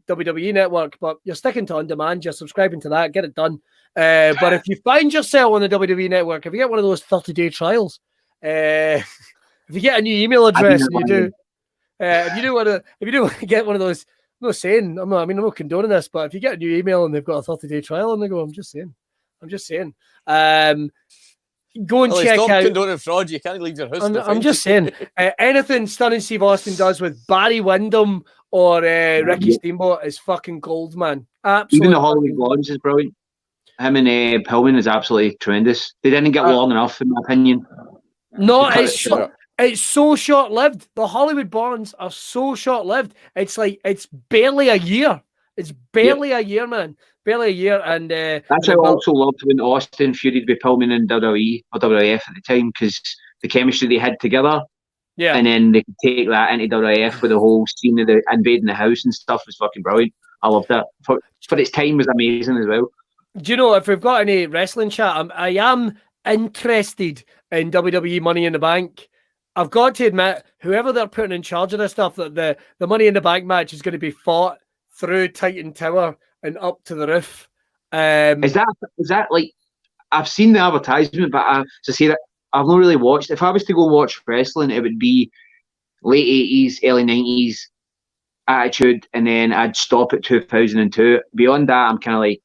WWE network, but you're sticking to on demand, you're subscribing to that, get it done. But if you find yourself on the WWE network, if you get one of those 30-day trials, if you get a new email address and you do, if you do want to get one of those, I'm not saying, I'm not condoning this, but if you get a new email and they've got a 30-day trial and they go, I'm just saying. Go and check out. Condoning fraud. You can't leave your house. I'm just saying, anything Stunning Steve Austin does with Barry Windham or Ricky Steamboat is fucking gold, man. Absolutely. Even the Hollywood Blondes is brilliant. Him and Pillman is absolutely tremendous. They didn't get long enough, in my opinion. No, it's so short-lived. The Hollywood Bonds are so short-lived. It's like it's barely a year. It's barely a year, man. Barely a year. And that's why I also loved when Austin feuded with Pillman and WWE or WWF at the time, because the chemistry they had together. Yeah. And then they could take that into WWF with the whole scene of the invading the house and stuff was fucking brilliant. I loved that. For its time was amazing as well. Do you know, if we've got any wrestling chat, I am interested in WWE Money in the Bank. I've got to admit, whoever they're putting in charge of this stuff, that the Money in the Bank match is going to be fought through Titan Tower and up to the roof. Is that like, I've seen the advertisement, but to say that I've not really watched. If I was to go watch wrestling, it would be late 80s, early 90s Attitude, and then I'd stop at 2002. Beyond that, I'm kind of like,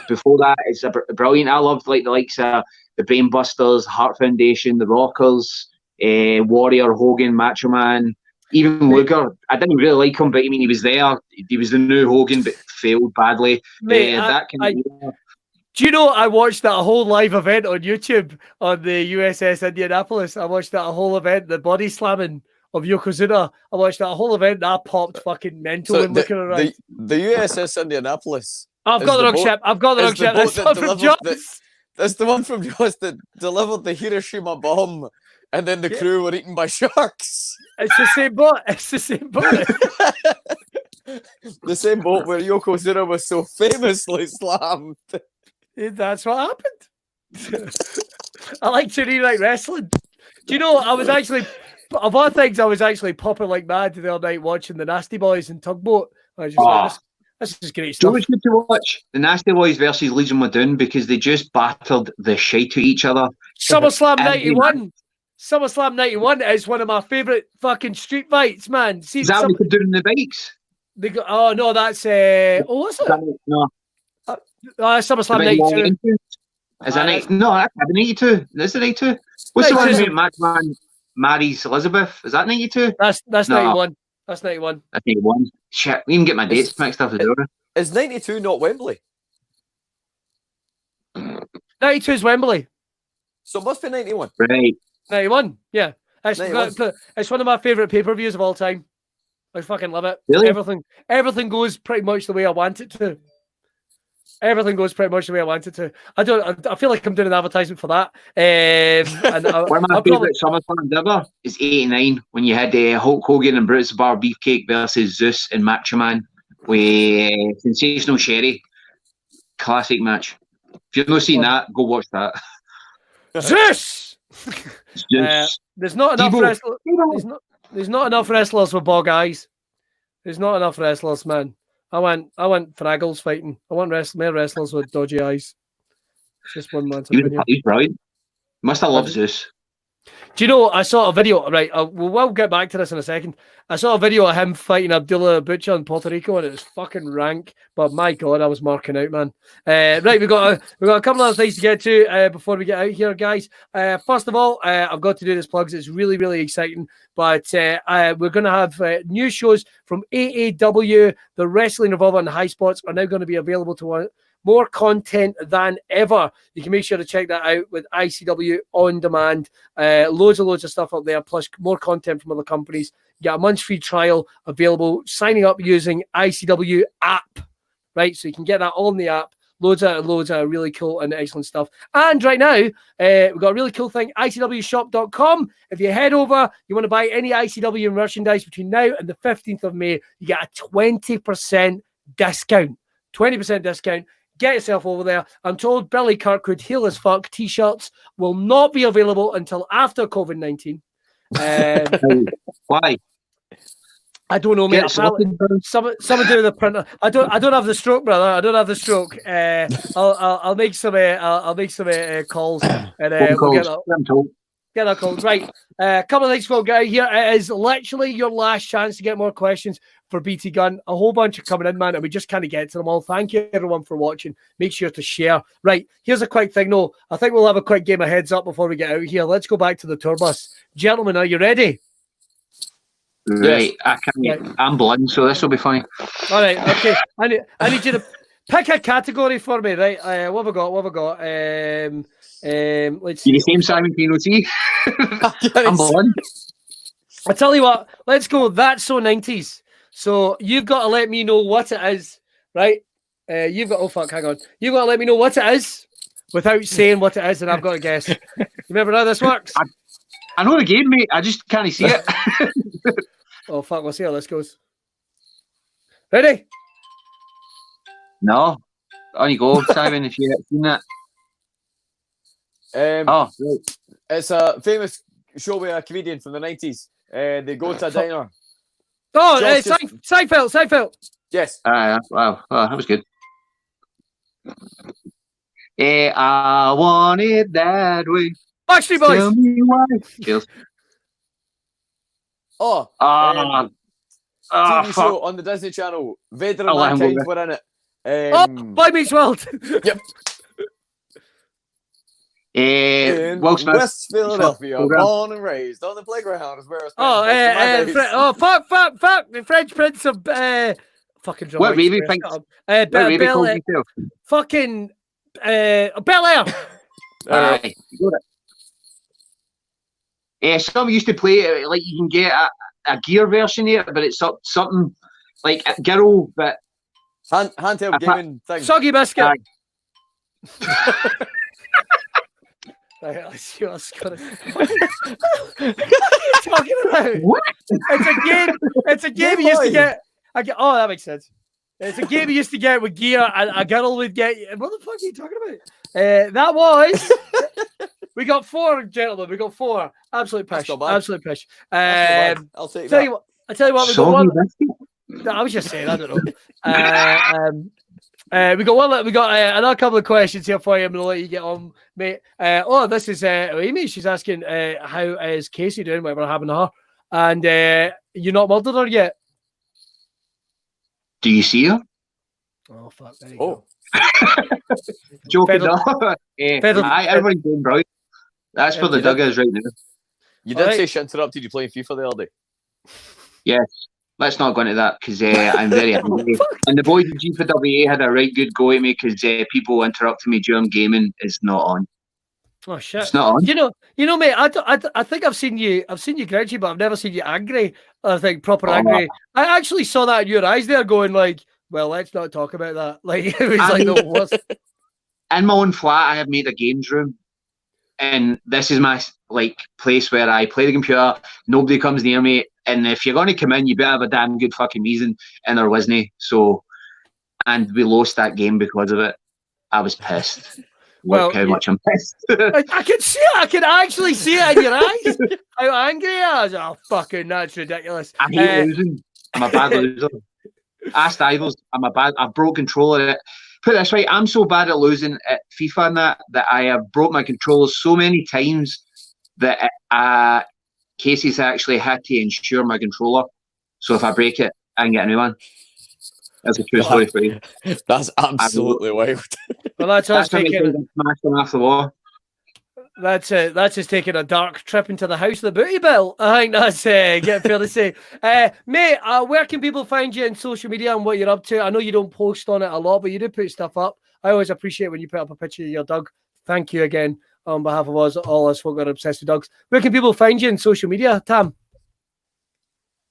before that, it's brilliant. I loved like the likes of the Brainbusters, Heart Foundation, the Rockers, Warrior, Hogan, Macho Man, even Luger. I didn't really like him, but I mean, he was there. He was the new Hogan, but failed badly. Mate, do you know I watched that whole live event on YouTube on the USS Indianapolis? I watched that whole event, the body slamming of Yokozuna. I watched that whole event. That popped fucking mental when looking around. The USS Indianapolis. I've got the wrong ship. That's the one from Jaws. That's the one from Jaws that delivered the Hiroshima bomb, and then the crew were eaten by sharks. It's the same boat. It's the same boat. The same boat where Yokozuna was so famously slammed. That's what happened. I like to rewrite wrestling. Do you know, I was actually, of all things, I was actually popping like mad the other night watching the Nasty Boys in Tugboat. I was just like, this is great stuff. Do you want to watch the Nasty Boys versus Legion Madoon, because they just battered the shit to each other. SummerSlam 91. SummerSlam 91 is one of my favourite fucking street fights, man. See, is that what they're doing the bikes? Oh, no, that's... what's it? No. SummerSlam 92. Is that 92? No, that's 92. Is it 92? What's the one where Matchman marries Elizabeth? Is that 92? That's 91. That's 91. That's 91. Shit, we even get my dates mixed up as well. Is 92 not Wembley? 92 is Wembley. So it must be 91. Right. 91, yeah. It's one of my favourite pay-per-views of all time. I fucking love it. Really? Everything goes pretty much the way I want it to. Everything goes pretty much the way I want it to. I feel like I'm doing an advertisement for that. One of my favourite SummerSlams ever is 89, when you had Hulk Hogan and Brutus the Bar Beefcake versus Zeus and Macho Man with Sensational Sherry. Classic match. If you've not seen that, go watch that. Zeus! There's not enough wrestlers. There's not enough wrestlers with bog eyes. There's not enough wrestlers, man. I want Fraggles fighting. I want more wrestlers with dodgy eyes. It's just one man's opinion. He's brilliant. Must have loved Zeus. Do you know, I saw a video, right, we'll get back to this in a second. I saw a video of him fighting Abdullah Butcher in Puerto Rico, and it was fucking rank, but my God, I was marking out, man. Right, we've got a couple of things to get to before we get out here, guys. First of all, I've got to do this plugs. It's really, really exciting, but we're going to have new shows from AAW. The Wrestling Revolver and High Spots are now going to be available to more content than ever. You can make sure to check that out with ICW On Demand. Loads of stuff up there, plus more content from other companies. You got a month's free trial available, signing up using ICW app, right? So you can get that on the app. Loads of really cool and excellent stuff. And right now, we've got a really cool thing, ICWshop.com. If you head over, you want to buy any ICW merchandise between now and the 15th of May, you get a 20% discount. 20% discount. Get yourself over there. I'm told Billy Kirkwood Heel as Fuck t-shirts will not be available until after COVID-19. Why? I don't know, mate. Someone do the printer. I don't have the stroke, brother. I don't have the stroke. I'll make some calls and we'll get our calls. Right. A couple of things we'll get out here. It is literally your last chance to get more questions for BT Gunn. A whole bunch are coming in, man, and we just can't get to them all. Thank you, everyone, for watching. Make sure to share. Right, here's a quick thing. No, I think we'll have a quick game of heads up before we get out here. Let's go back to the tour bus. Gentlemen, are you ready? Right, I'm blind, so this will be funny. All right, okay. I need you to Pick a category for me, right? What have I got? Let's see. You the same Simon PNOT? I'm on. I tell you what, let's go. That's so 90s. So you've got to let me know what it is, right? You've got, oh fuck, hang on. You've got to let me know what it is without saying what it is, and I've got to guess. Remember how this works? I know the game, mate. I just can't see it. Oh fuck, we'll see how this goes. Ready? No. On you go, Simon, if you haven't seen that. Right. It's a famous show with a comedian from the 90s. They go to a diner. Oh, Seinfeld. Yes. Wow. Oh, that was good. I want it that way. Backstreet Boys. Tell me why. Cheers. TV fuck. show on the Disney Channel. Vader and I'll let him go Mankind there. were in it. Boy Meets World. Yep. In Will Smith. West Philadelphia, born and raised on the playground is where I spent Fuck, the French Prince of fucking What movie thinks? fucking Bel Air. Some used to play it, like you can get a gear version here, but it's something like a girl, but handheld gaming thing. Soggy Biscuit. Right, let's see what's going on. What are you talking about? What? It's a game you used to get. Oh, that makes sense. It's a game you used to get with gear, and a girl would get. What the fuck are you talking about? That was. We got 4, gentlemen. We got 4. Absolute pish. Absolute pish. I'll take that. I tell you what. We got one. No, I was just saying. I don't know. We got another couple of questions here for you. I'm gonna let you get on, mate. This is Amy. She's asking, how is Casey doing? Whatever happened to her? And you're not murdered her yet? Do you see her? Oh fuck! There you go. Joking. Everybody's doing right. That's where the dug is right now. You did say she interrupted you playing FIFA the other day. Yes. Let's not go into that because I'm very angry. And the boys at G4WA had a right good go at me because people interrupting me during gaming is not on. Oh shit! It's not on. You know, mate. I think I've seen you grouchy, but I've never seen you angry. I think proper angry. I actually saw that in your eyes there, going like, "Well, let's not talk about that." Like it was the worst. In my own flat, I have made a games room, and this is my place where I play the computer. Nobody comes near me. And if you're going to come in, you better have a damn good fucking reason, and there wasn't. So, and we lost that game because of it. I was pissed. Look how much I'm pissed. I can see it. I can actually see it in your eyes. How angry I was. Oh, fucking, that's ridiculous. I hate losing. I'm a bad loser. Ask Ivers. I've broke control of it. Put it this way, I'm so bad at losing at FIFA and that I have broke my controllers so many times that Casey's actually had to insure my controller. So if I break it, I can get a new one. That's a true story for you. That's absolutely wild. Well, that's us taking smashed them off the wall. That's just taking a dark trip into the house of the booty belt. I think that's get fair to say. Mate, where can people find you on social media and what you're up to? I know you don't post on it a lot, but you do put stuff up. I always appreciate when you put up a picture of your dog. Thank you again on behalf of all us folk that are obsessed with dogs. Where can people find you on social media, Tam?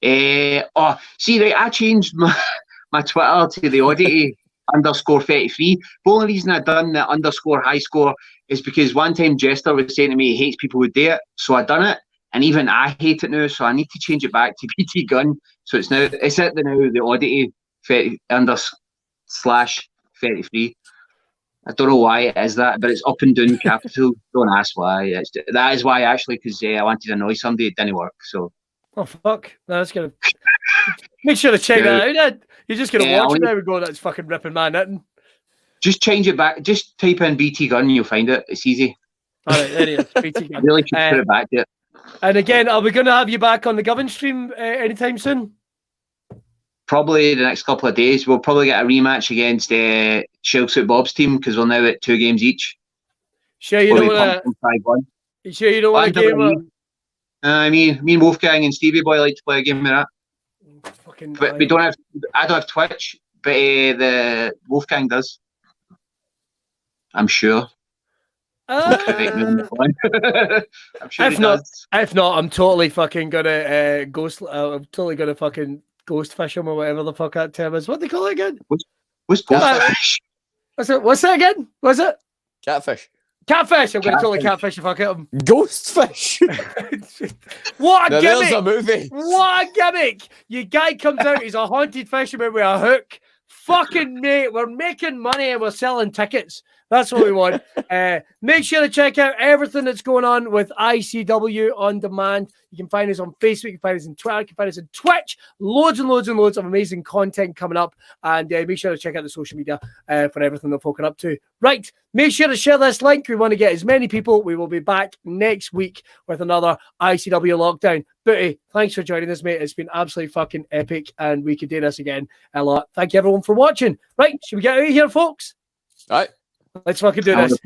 I changed my Twitter to the oddity _33. The only reason I done the _ high score is because one time Jester was saying to me he hates people who do it, so I done it, and even I hate it now, so I need to change it back to BT Gunn. So it's at the oddity /33. I don't know why it is that, but it's up and down capital. Don't ask why. That is why, actually, because I wanted to annoy somebody. It didn't work. So. Oh fuck! No, that's gonna make sure to check that out. You're just gonna watch it now and go, "That's fucking ripping man knitting." Just change it back. Just type in BT Gun, you'll find it. It's easy. All right, there it is. BT Gun. Really should put it back there. And again, are we going to have you back on the Govan stream anytime soon? Probably the next couple of days. We'll probably get a rematch against Shellsuit Bob's team because we're now at 2 games each. Sure, you don't want to. Sure, you don't want to game. Me and Wolfgang and Stevie Boy like to play a game of that. But we don't have. I don't have Twitch, but the Wolfgang does. I'm sure. Correct me on that one. I'm sure he does. If not, I'm totally fucking gonna ghost. I'm totally gonna fucking ghost fish him or whatever the fuck that term is. What do they call it again? What's ghost fish? What's that again? What's it? Catfish. Catfish. I'm gonna totally catfish if I get him. Ghost fish. What a now, gimmick! There's a movie. What a gimmick! Your guy comes out. He's a haunted fisherman with a hook. Fucking mate, we're making money and we're selling tickets. That's what we want. Make sure to check out everything that's going on with ICW On Demand. You can find us on Facebook, you can find us on Twitter, you can find us on Twitch. Loads and loads and loads of amazing content coming up. And make sure to check out the social media for everything they're poking up to. Right, make sure to share this link. We want to get as many people. We will be back next week with another ICW Lockdown. Booty, thanks for joining us, mate. It's been absolutely fucking epic, and we could do this again a lot. Thank you, everyone, for watching. Right, should we get out of here, folks? All right. Let's fucking do this.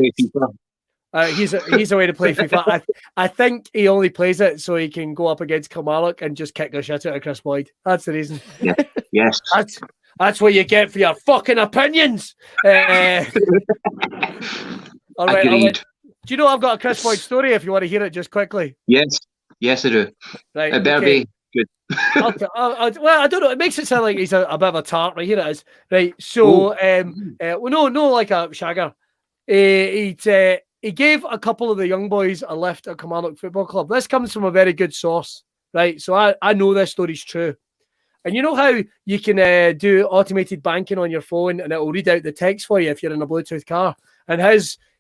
He's a way to play FIFA. I think he only plays it so he can go up against Kilmarnock and just kick the shit out of Chris Boyd. That's the reason. Yeah. Yes. That's what you get for your fucking opinions. All right. Agreed. Do you know I've got a Chris Boyd story if you want to hear it just quickly? Yes. Yes, I do. Right. It better be good. Okay. Well, I don't know. It makes it sound like he's a bit of a tart. Right, here it is. Right. So, well, no, like a shagger. He gave a couple of the young boys a lift at Kilmarnock Football Club. This comes from a very good source, right? So I know this story's true. And you know how you can do automated banking on your phone and it will read out the text for you if you're in a Bluetooth car. And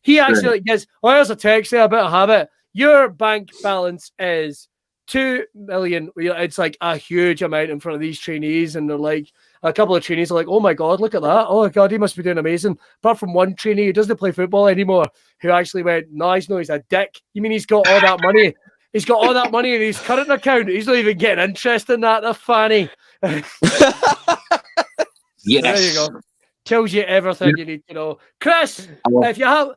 he actually gets, here's a text there, I better have it. Your bank balance is 2 million. It's like a huge amount in front of these trainees, and they're like, a couple of trainees are like, oh my god, look at that, oh my god, he must be doing amazing. Apart from one trainee who doesn't play football anymore, who actually went, nice, no, he's a dick. You mean he's got all that money? He's got all that money in his current account. He's not even getting interest in that. That's funny. Yes. There you go. Tells you everything you need to know. Chris, if you have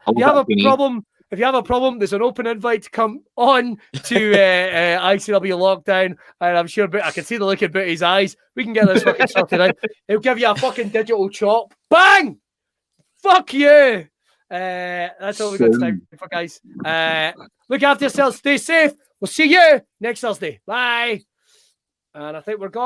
a problem, there's an open invite to come on to ICW Lockdown, and I'm sure I can see the look in Booty's eyes. We can get this fucking sorted out. He'll give you a fucking digital chop. Bang! Fuck you! That's all we got time for, guys. Look after yourselves. Stay safe. We'll see you next Thursday. Bye. And I think we're gone.